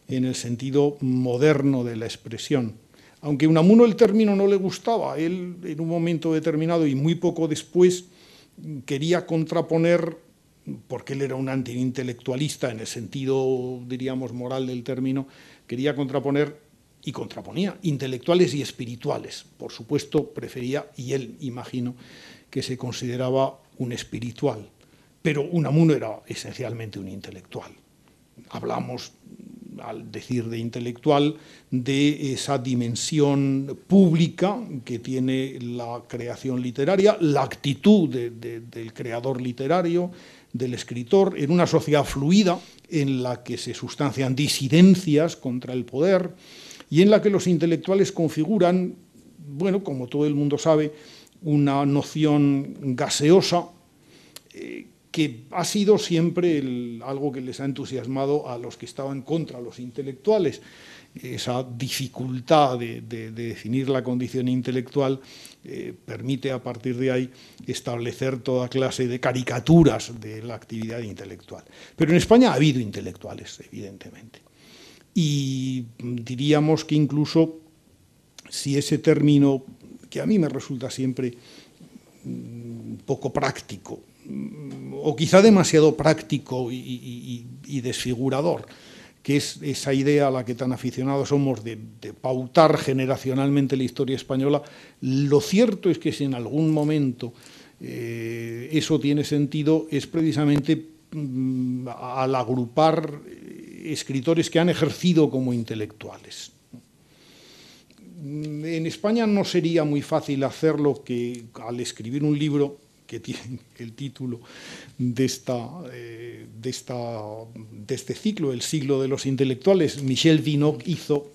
en el sentido moderno de la expresión. Aunque a Unamuno el término no le gustaba, él en un momento determinado y muy poco después quería contraponer, porque él era un antiintelectualista en el sentido, diríamos, moral del término, quería contraponer y contraponía intelectuales y espirituales. Por supuesto, prefería, y él, imagino, que se consideraba un espiritual, pero Unamuno era esencialmente un intelectual. Hablamos, al decir de intelectual, de esa dimensión pública que tiene la creación literaria, la actitud del creador literario, del escritor, en una sociedad fluida en la que se sustancian disidencias contra el poder y en la que los intelectuales configuran, bueno, como todo el mundo sabe, una noción gaseosa que ha sido siempre algo que les ha entusiasmado a los que estaban contra los intelectuales. Esa dificultad de definir la condición intelectual permite a partir de ahí establecer toda clase de caricaturas de la actividad intelectual. Pero en España ha habido intelectuales, evidentemente. Y diríamos que incluso si ese término, que a mí me resulta siempre poco práctico, o quizá demasiado práctico y desfigurador, que es esa idea a la que tan aficionados somos de pautar generacionalmente la historia española, lo cierto es que si en algún momento eso tiene sentido es precisamente al agrupar escritores que han ejercido como intelectuales. En España no sería muy fácil hacerlo, que al escribir un libro que tiene el título de este ciclo, El siglo de los intelectuales, Michel Vinocq hizo,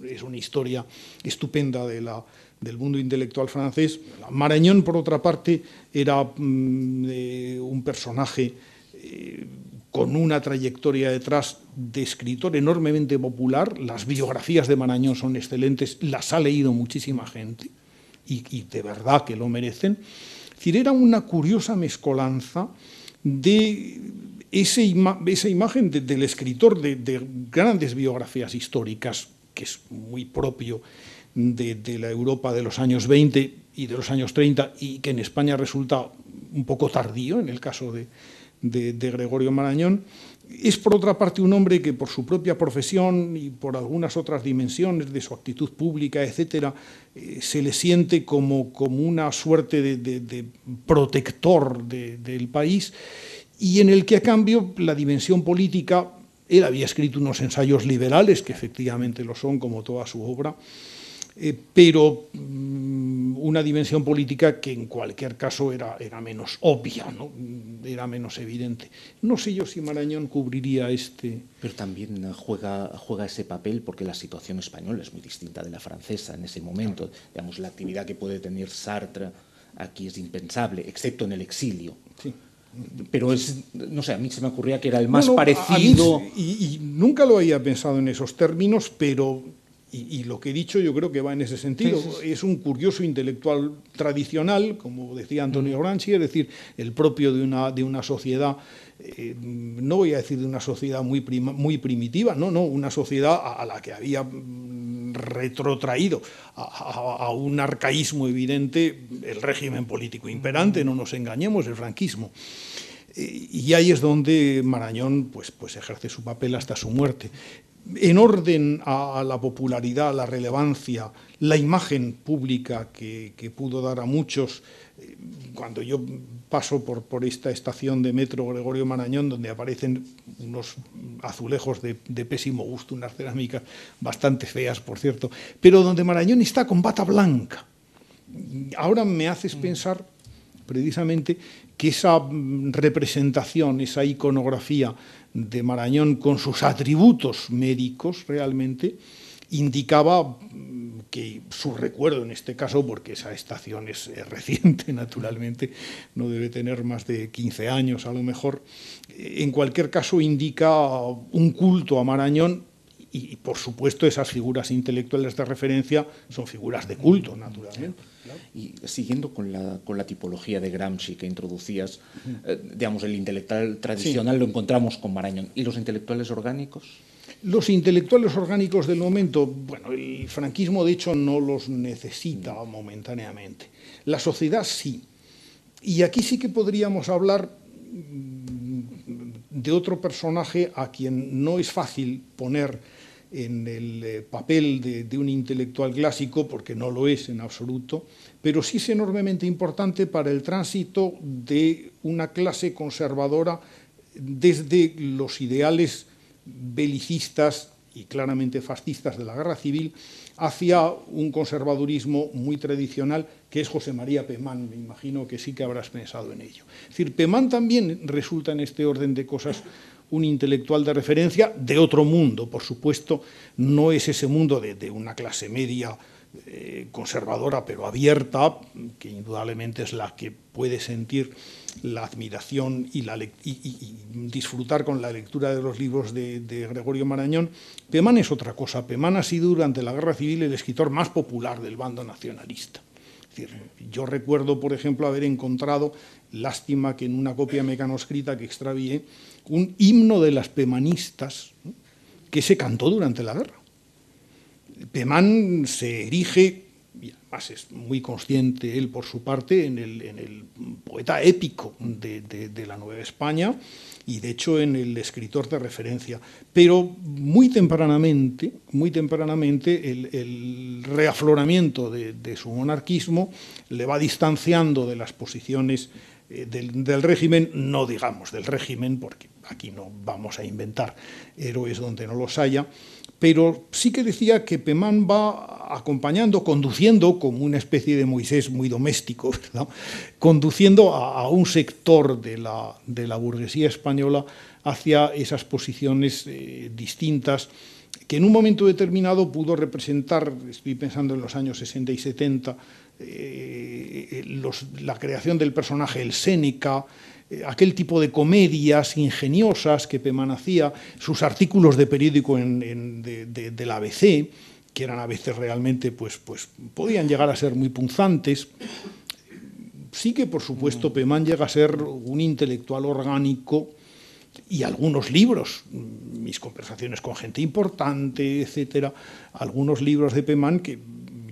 es una historia estupenda del mundo intelectual francés. Marañón, por otra parte, era un personaje con una trayectoria detrás de escritor enormemente popular. Las biografías de Marañón son excelentes, las ha leído muchísima gente y de verdad que lo merecen. Es decir, era una curiosa mezcolanza de esa imagen del escritor de grandes biografías históricas, que es muy propio de la Europa de los años 20 y de los años 30, y que en España resulta un poco tardío en el caso de Gregorio Marañón. Es, por otra parte, un hombre que por su propia profesión y por algunas otras dimensiones de su actitud pública, etcétera, se le siente como una suerte de protector del país, y en el que, a cambio, la dimensión política, él había escrito unos ensayos liberales, que efectivamente lo son, como toda su obra, pero una dimensión política que en cualquier caso era menos obvia, ¿no? Era menos evidente. No sé yo si Marañón cubriría este... Pero también juega ese papel porque la situación española es muy distinta de la francesa en ese momento. Claro. Digamos, la actividad que puede tener Sartre aquí es impensable, excepto en el exilio. Sí. Pero no sé, a mí se me ocurría que era el más parecido... Y nunca lo había pensado en esos términos, pero... Y lo que he dicho yo creo que va en ese sentido. Sí, sí. Es un curioso intelectual tradicional, como decía Antonio Gramsci, es decir, el propio de una sociedad, no voy a decir de una sociedad muy primitiva, no, una sociedad a la que había retrotraído a un arcaísmo evidente el régimen político imperante, no nos engañemos, el franquismo. Y ahí es donde Marañón pues ejerce su papel hasta su muerte. En orden a la popularidad, a la relevancia, la imagen pública que pudo dar a muchos, cuando yo paso por esta estación de metro Gregorio Marañón, donde aparecen unos azulejos de pésimo gusto, unas cerámicas bastante feas, por cierto, pero donde Marañón está con bata blanca. Ahora me haces pensar precisamente que esa representación, esa iconografía de Marañón con sus atributos médicos realmente indicaba que su recuerdo en este caso, porque esa estación es reciente naturalmente, no debe tener más de 15 años a lo mejor, en cualquier caso indica un culto a Marañón y por supuesto esas figuras intelectuales de referencia son figuras de culto naturalmente. Y siguiendo con la tipología de Gramsci que introducías, digamos, el intelectual tradicional lo encontramos con Marañón. ¿Y los intelectuales orgánicos? Los intelectuales orgánicos del momento, bueno, el franquismo de hecho no los necesita momentáneamente. La sociedad sí. Y aquí sí que podríamos hablar de otro personaje a quien no es fácil poner en el papel de un intelectual clásico, porque no lo es en absoluto, pero sí es enormemente importante para el tránsito de una clase conservadora desde los ideales belicistas y claramente fascistas de la Guerra Civil hacia un conservadurismo muy tradicional que es José María Pemán. Me imagino que sí que habrás pensado en ello. Es decir, Pemán también resulta en este orden de cosas un intelectual de referencia de otro mundo, por supuesto, no es ese mundo de una clase media conservadora pero abierta, que indudablemente es la que puede sentir la admiración y disfrutar con la lectura de los libros de Gregorio Marañón. Pemán es otra cosa. Pemán ha sido durante la Guerra Civil el escritor más popular del bando nacionalista. Es decir, yo recuerdo, por ejemplo, haber encontrado, lástima que en una copia mecanoscrita que extravié, un himno de las pemanistas que se cantó durante la guerra. Pemán se erige, y además es muy consciente él por su parte, en el poeta épico de la Nueva España y de hecho en el escritor de referencia. Pero muy tempranamente el reafloramiento de su monarquismo le va distanciando de las posiciones del régimen, no digamos del régimen, porque aquí no vamos a inventar héroes donde no los haya, pero sí que decía que Pemán va acompañando, conduciendo, como una especie de Moisés muy doméstico, ¿verdad?, conduciendo a un sector de la burguesía española hacia esas posiciones distintas, que en un momento determinado pudo representar, estoy pensando en los años 60 y 70, la creación del personaje el Séneca, aquel tipo de comedias ingeniosas que Pemán hacía, sus artículos de periódico del ABC, que eran a veces realmente, pues podían llegar a ser muy punzantes. Sí que, por supuesto, Pemán llega a ser un intelectual orgánico y algunos libros, mis conversaciones con gente importante, etcétera, algunos libros de Pemán que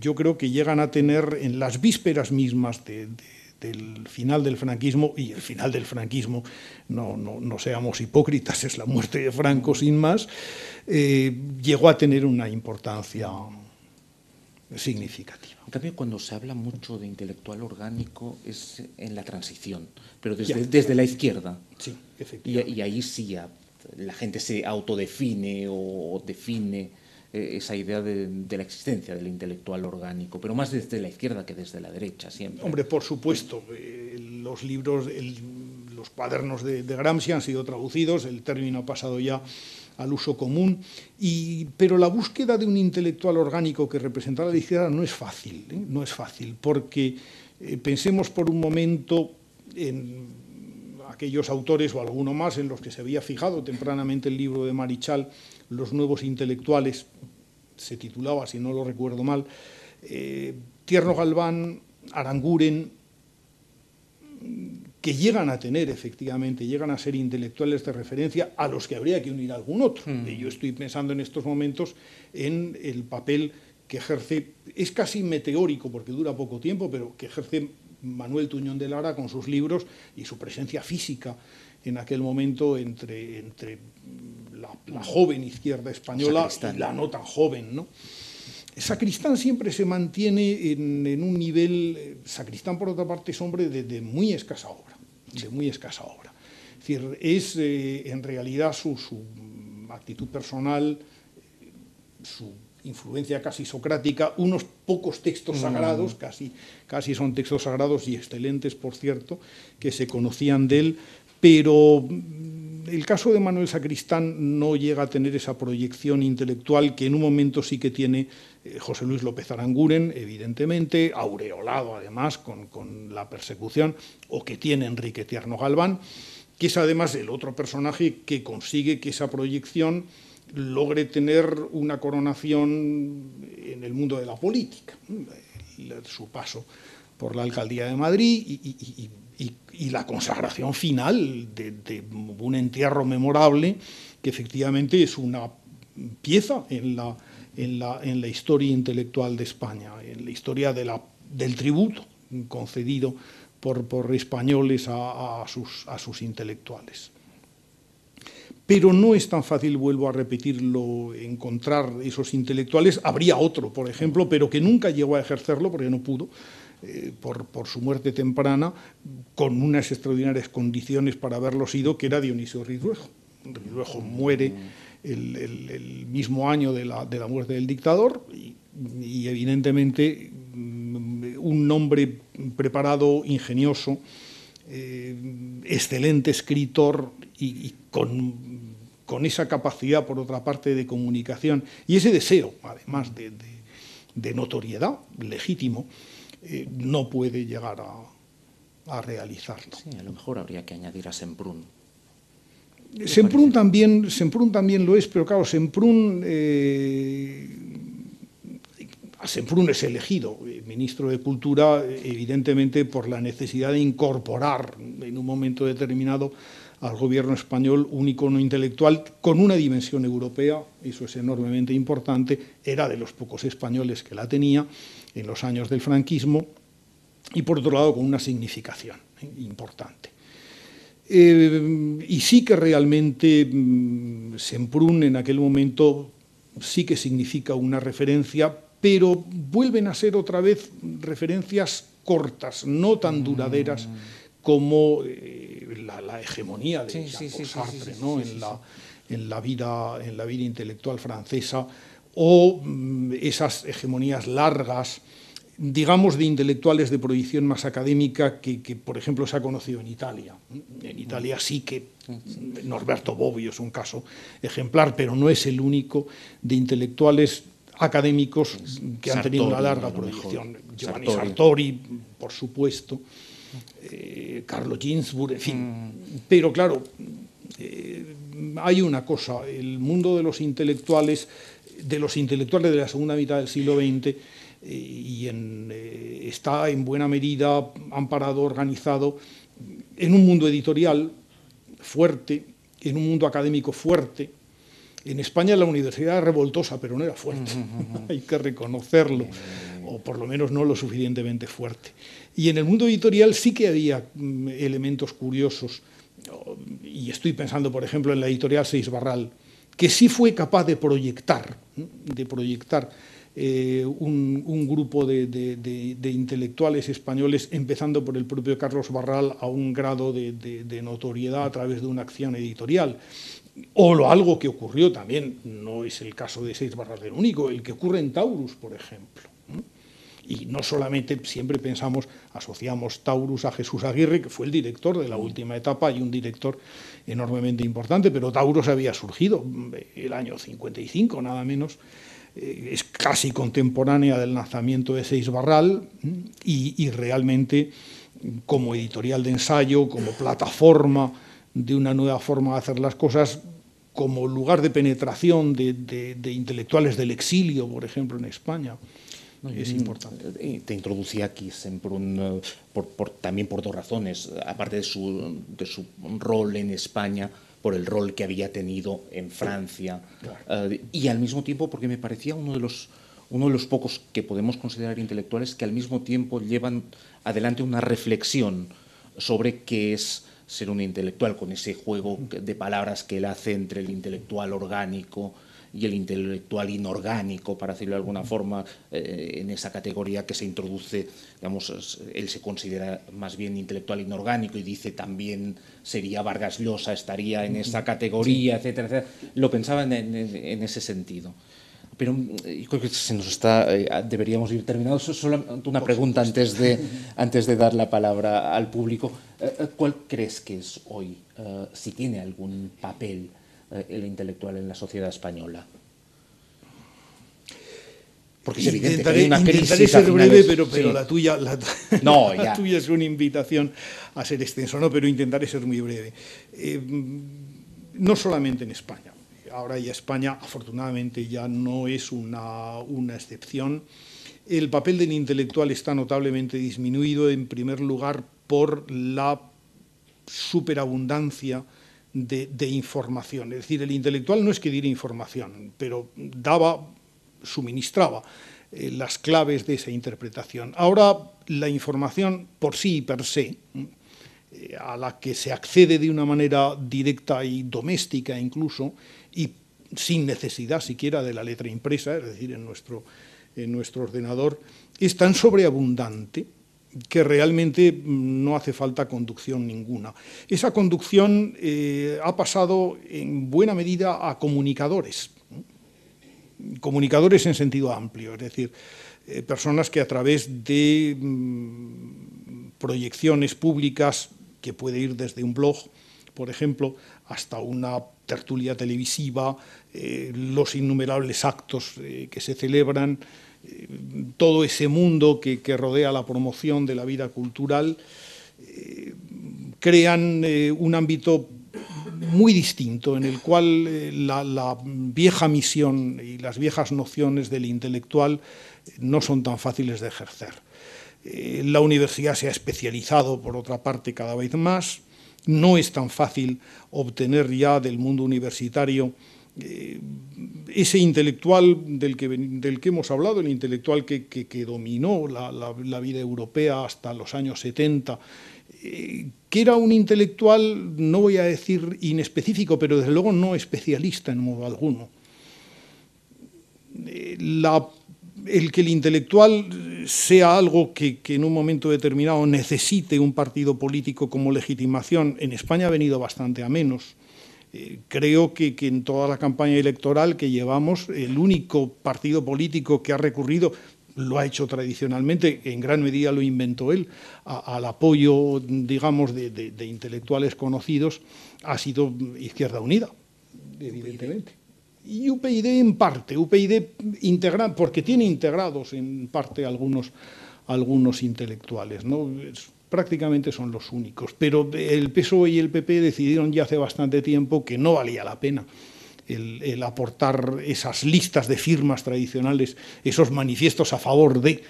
yo creo que llegan a tener en las vísperas mismas del final del franquismo, y el final del franquismo, no seamos hipócritas, es la muerte de Franco sin más, llegó a tener una importancia significativa. En cambio, cuando se habla mucho de intelectual orgánico es en la transición, pero desde la izquierda. Sí, efectivamente. Y ahí sí la gente se autodefine o define esa idea de la existencia del intelectual orgánico, pero más desde la izquierda que desde la derecha siempre. Hombre, por supuesto, los libros, los cuadernos de Gramsci han sido traducidos, el término ha pasado ya al uso común, pero la búsqueda de un intelectual orgánico que representara a la izquierda no es fácil, no es fácil, porque pensemos por un momento en aquellos autores o alguno más en los que se había fijado tempranamente el libro de Marichal, Los nuevos intelectuales, se titulaba, si no lo recuerdo mal, Tierno Galván, Aranguren, que llegan a tener, efectivamente, llegan a ser intelectuales de referencia a los que habría que unir algún otro. Y yo estoy pensando en estos momentos en el papel que ejerce, es casi meteórico porque dura poco tiempo, pero que ejerce Manuel Tuñón de Lara con sus libros y su presencia física en aquel momento entre la joven izquierda española y la no tan joven, ¿no? Sacristán siempre se mantiene en un nivel. Sacristán, por otra parte, es hombre de muy escasa obra, de muy escasa obra. Es decir, es en realidad su actitud personal, su influencia casi socrática, unos pocos textos sagrados, casi son textos sagrados y excelentes, por cierto, que se conocían de él, pero el caso de Manuel Sacristán no llega a tener esa proyección intelectual que en un momento sí que tiene José Luis López Aranguren, evidentemente, aureolado además con la persecución, o que tiene Enrique Tierno Galván, que es además el otro personaje que consigue que esa proyección logre tener una coronación en el mundo de la política. Su paso por la alcaldía de Madrid y la consagración final de un entierro memorable que efectivamente es una pieza en la historia intelectual de España, en la historia del tributo concedido por españoles a sus intelectuales. pero no es tan fácil, vuelvo a repetirlo, encontrar esos intelectuales. Habría otro, por ejemplo, pero que nunca llegó a ejercerlo porque no pudo, por su muerte temprana, con unas extraordinarias condiciones para haberlo sido, que era Dionisio Ridruejo. Ridruejo muere el mismo año de la muerte del dictador y evidentemente un hombre preparado, ingenioso, excelente escritor y con esa capacidad, por otra parte, de comunicación y ese deseo, además de notoriedad legítimo, no puede llegar a realizarlo. Sí, a lo mejor habría que añadir a Semprún. Semprún también lo es, pero claro, Semprún es elegido ministro de Cultura, evidentemente por la necesidad de incorporar en un momento determinado al gobierno español un icono intelectual con una dimensión europea. Eso es enormemente importante. Era de los pocos españoles que la tenía en los años del franquismo y, por otro lado, con una significación importante. Y sí que realmente Semprún en aquel momento sí que significa una referencia, pero vuelven a ser otra vez referencias cortas, no tan duraderas como la hegemonía de Jean-Paul Sartre, ¿no? en la vida intelectual francesa, o esas hegemonías largas, digamos, de intelectuales de proyección más académica que, por ejemplo, se ha conocido en Italia. En Italia sí que Norberto Bobbio es un caso ejemplar, pero no es el único de intelectuales académicos que han tenido una larga proyección. Giovanni Sartori, por supuesto, Carlo Ginzburg, en fin. Pero claro, hay una cosa, el mundo de los intelectuales de la segunda mitad del siglo XX está en buena medida amparado, organizado en un mundo editorial fuerte, en un mundo académico fuerte. En España la universidad era revoltosa, pero no era fuerte, hay que reconocerlo, o por lo menos no lo suficientemente fuerte. Y en el mundo editorial sí que había elementos curiosos, y estoy pensando, por ejemplo, en la editorial Seix Barral, que sí fue capaz de proyectar un grupo de intelectuales españoles, empezando por el propio Carlos Barral, a un grado de notoriedad a través de una acción editorial. O algo que ocurrió también, no es el caso de Seix Barral el único, el que ocurre en Taurus, por ejemplo. Y no solamente siempre asociamos Taurus a Jesús Aguirre, que fue el director de la última etapa y un director enormemente importante, pero Taurus había surgido el año 55, nada menos. Es casi contemporánea del lanzamiento de Seix Barral y realmente como editorial de ensayo, como plataforma de una nueva forma de hacer las cosas, como lugar de penetración de intelectuales del exilio, por ejemplo, en España. Es importante. Te introducía aquí Semprún también por dos razones, aparte de su rol en España, por el rol que había tenido en Francia, claro. Y al mismo tiempo porque me parecía uno de los pocos que podemos considerar intelectuales que al mismo tiempo llevan adelante una reflexión sobre qué es ser un intelectual, con ese juego de palabras que él hace entre el intelectual orgánico y el intelectual inorgánico, para decirlo de alguna forma, en esa categoría que se introduce, digamos, él se considera más bien intelectual inorgánico y dice también sería Vargas Llosa, estaría en esa categoría, etcétera, etcétera. Lo pensaba en ese sentido. Pero creo que se nos está, deberíamos ir terminados. Solo una pregunta antes de dar la palabra al público. ¿Cuál crees que es hoy, si tiene algún papel, el intelectual en la sociedad española? Porque es evidente que hay una crisis. Intentaré ser breve, pero la tuya es una invitación a ser extenso, ¿no? Pero intentaré ser muy breve. No solamente en España. Ahora ya España, afortunadamente, ya no es una excepción. El papel del intelectual está notablemente disminuido, en primer lugar, por la superabundancia de información. Es decir, el intelectual no es que diera información, pero suministraba las claves de esa interpretación. Ahora la información por sí y per se a la que se accede de una manera directa y doméstica incluso, y sin necesidad siquiera de la letra impresa, es decir, en nuestro ordenador, es tan sobreabundante que realmente no hace falta conducción ninguna. Esa conducción ha pasado en buena medida a comunicadores en sentido amplio, es decir, personas que a través de proyecciones públicas, que puede ir desde un blog, por ejemplo, hasta una tertulia televisiva, los innumerables actos que se celebran, todo ese mundo que rodea la promoción de la vida cultural, crean un ámbito muy distinto en el cual la vieja misión y las viejas nociones del intelectual no son tan fáciles de ejercer. La universidad se ha especializado, por otra parte, cada vez más. No es tan fácil obtener ya del mundo universitario ese intelectual del que hemos hablado, el intelectual que dominó la vida europea hasta los años 70, que era un intelectual, no voy a decir inespecífico, pero desde luego no especialista en modo alguno. El que el intelectual sea algo que en un momento determinado necesite un partido político como legitimación, en España ha venido bastante a menos. Creo que en toda la campaña electoral que llevamos, el único partido político que ha recurrido, lo ha hecho tradicionalmente, en gran medida lo inventó él, al apoyo, digamos, de intelectuales conocidos, ha sido Izquierda Unida, evidentemente. Y UPyD en parte, UPyD porque tiene integrados en parte algunos intelectuales, ¿no? Prácticamente son los únicos, pero el PSOE y el PP decidieron ya hace bastante tiempo que no valía la pena el aportar esas listas de firmas tradicionales, esos manifiestos a favor de,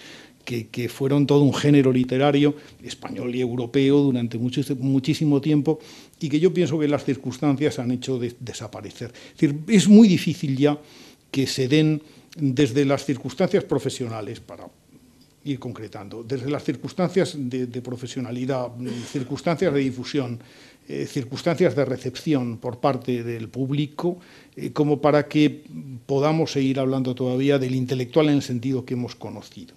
que fueron todo un género literario español y europeo durante muchísimo tiempo, y que yo pienso que las circunstancias han hecho desaparecer. Es decir, es muy difícil ya que se den desde las circunstancias profesionales, para ir concretando, desde las circunstancias de profesionalidad, circunstancias de difusión, circunstancias de recepción por parte del público, como para que podamos seguir hablando todavía del intelectual en el sentido que hemos conocido.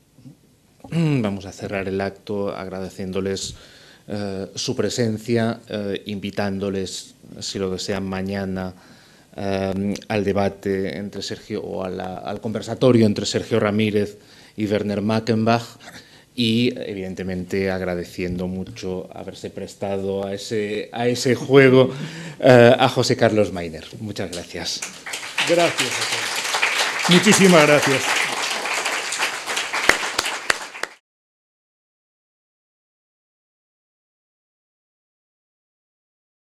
Vamos a cerrar el acto agradeciéndoles su presencia, invitándoles, si lo desean, mañana al debate entre Sergio, o al conversatorio entre Sergio Ramírez y Werner Mackenbach, y evidentemente agradeciendo mucho haberse prestado a ese juego a José Carlos Mainer. Muchas gracias. Gracias a todos. Muchísimas gracias.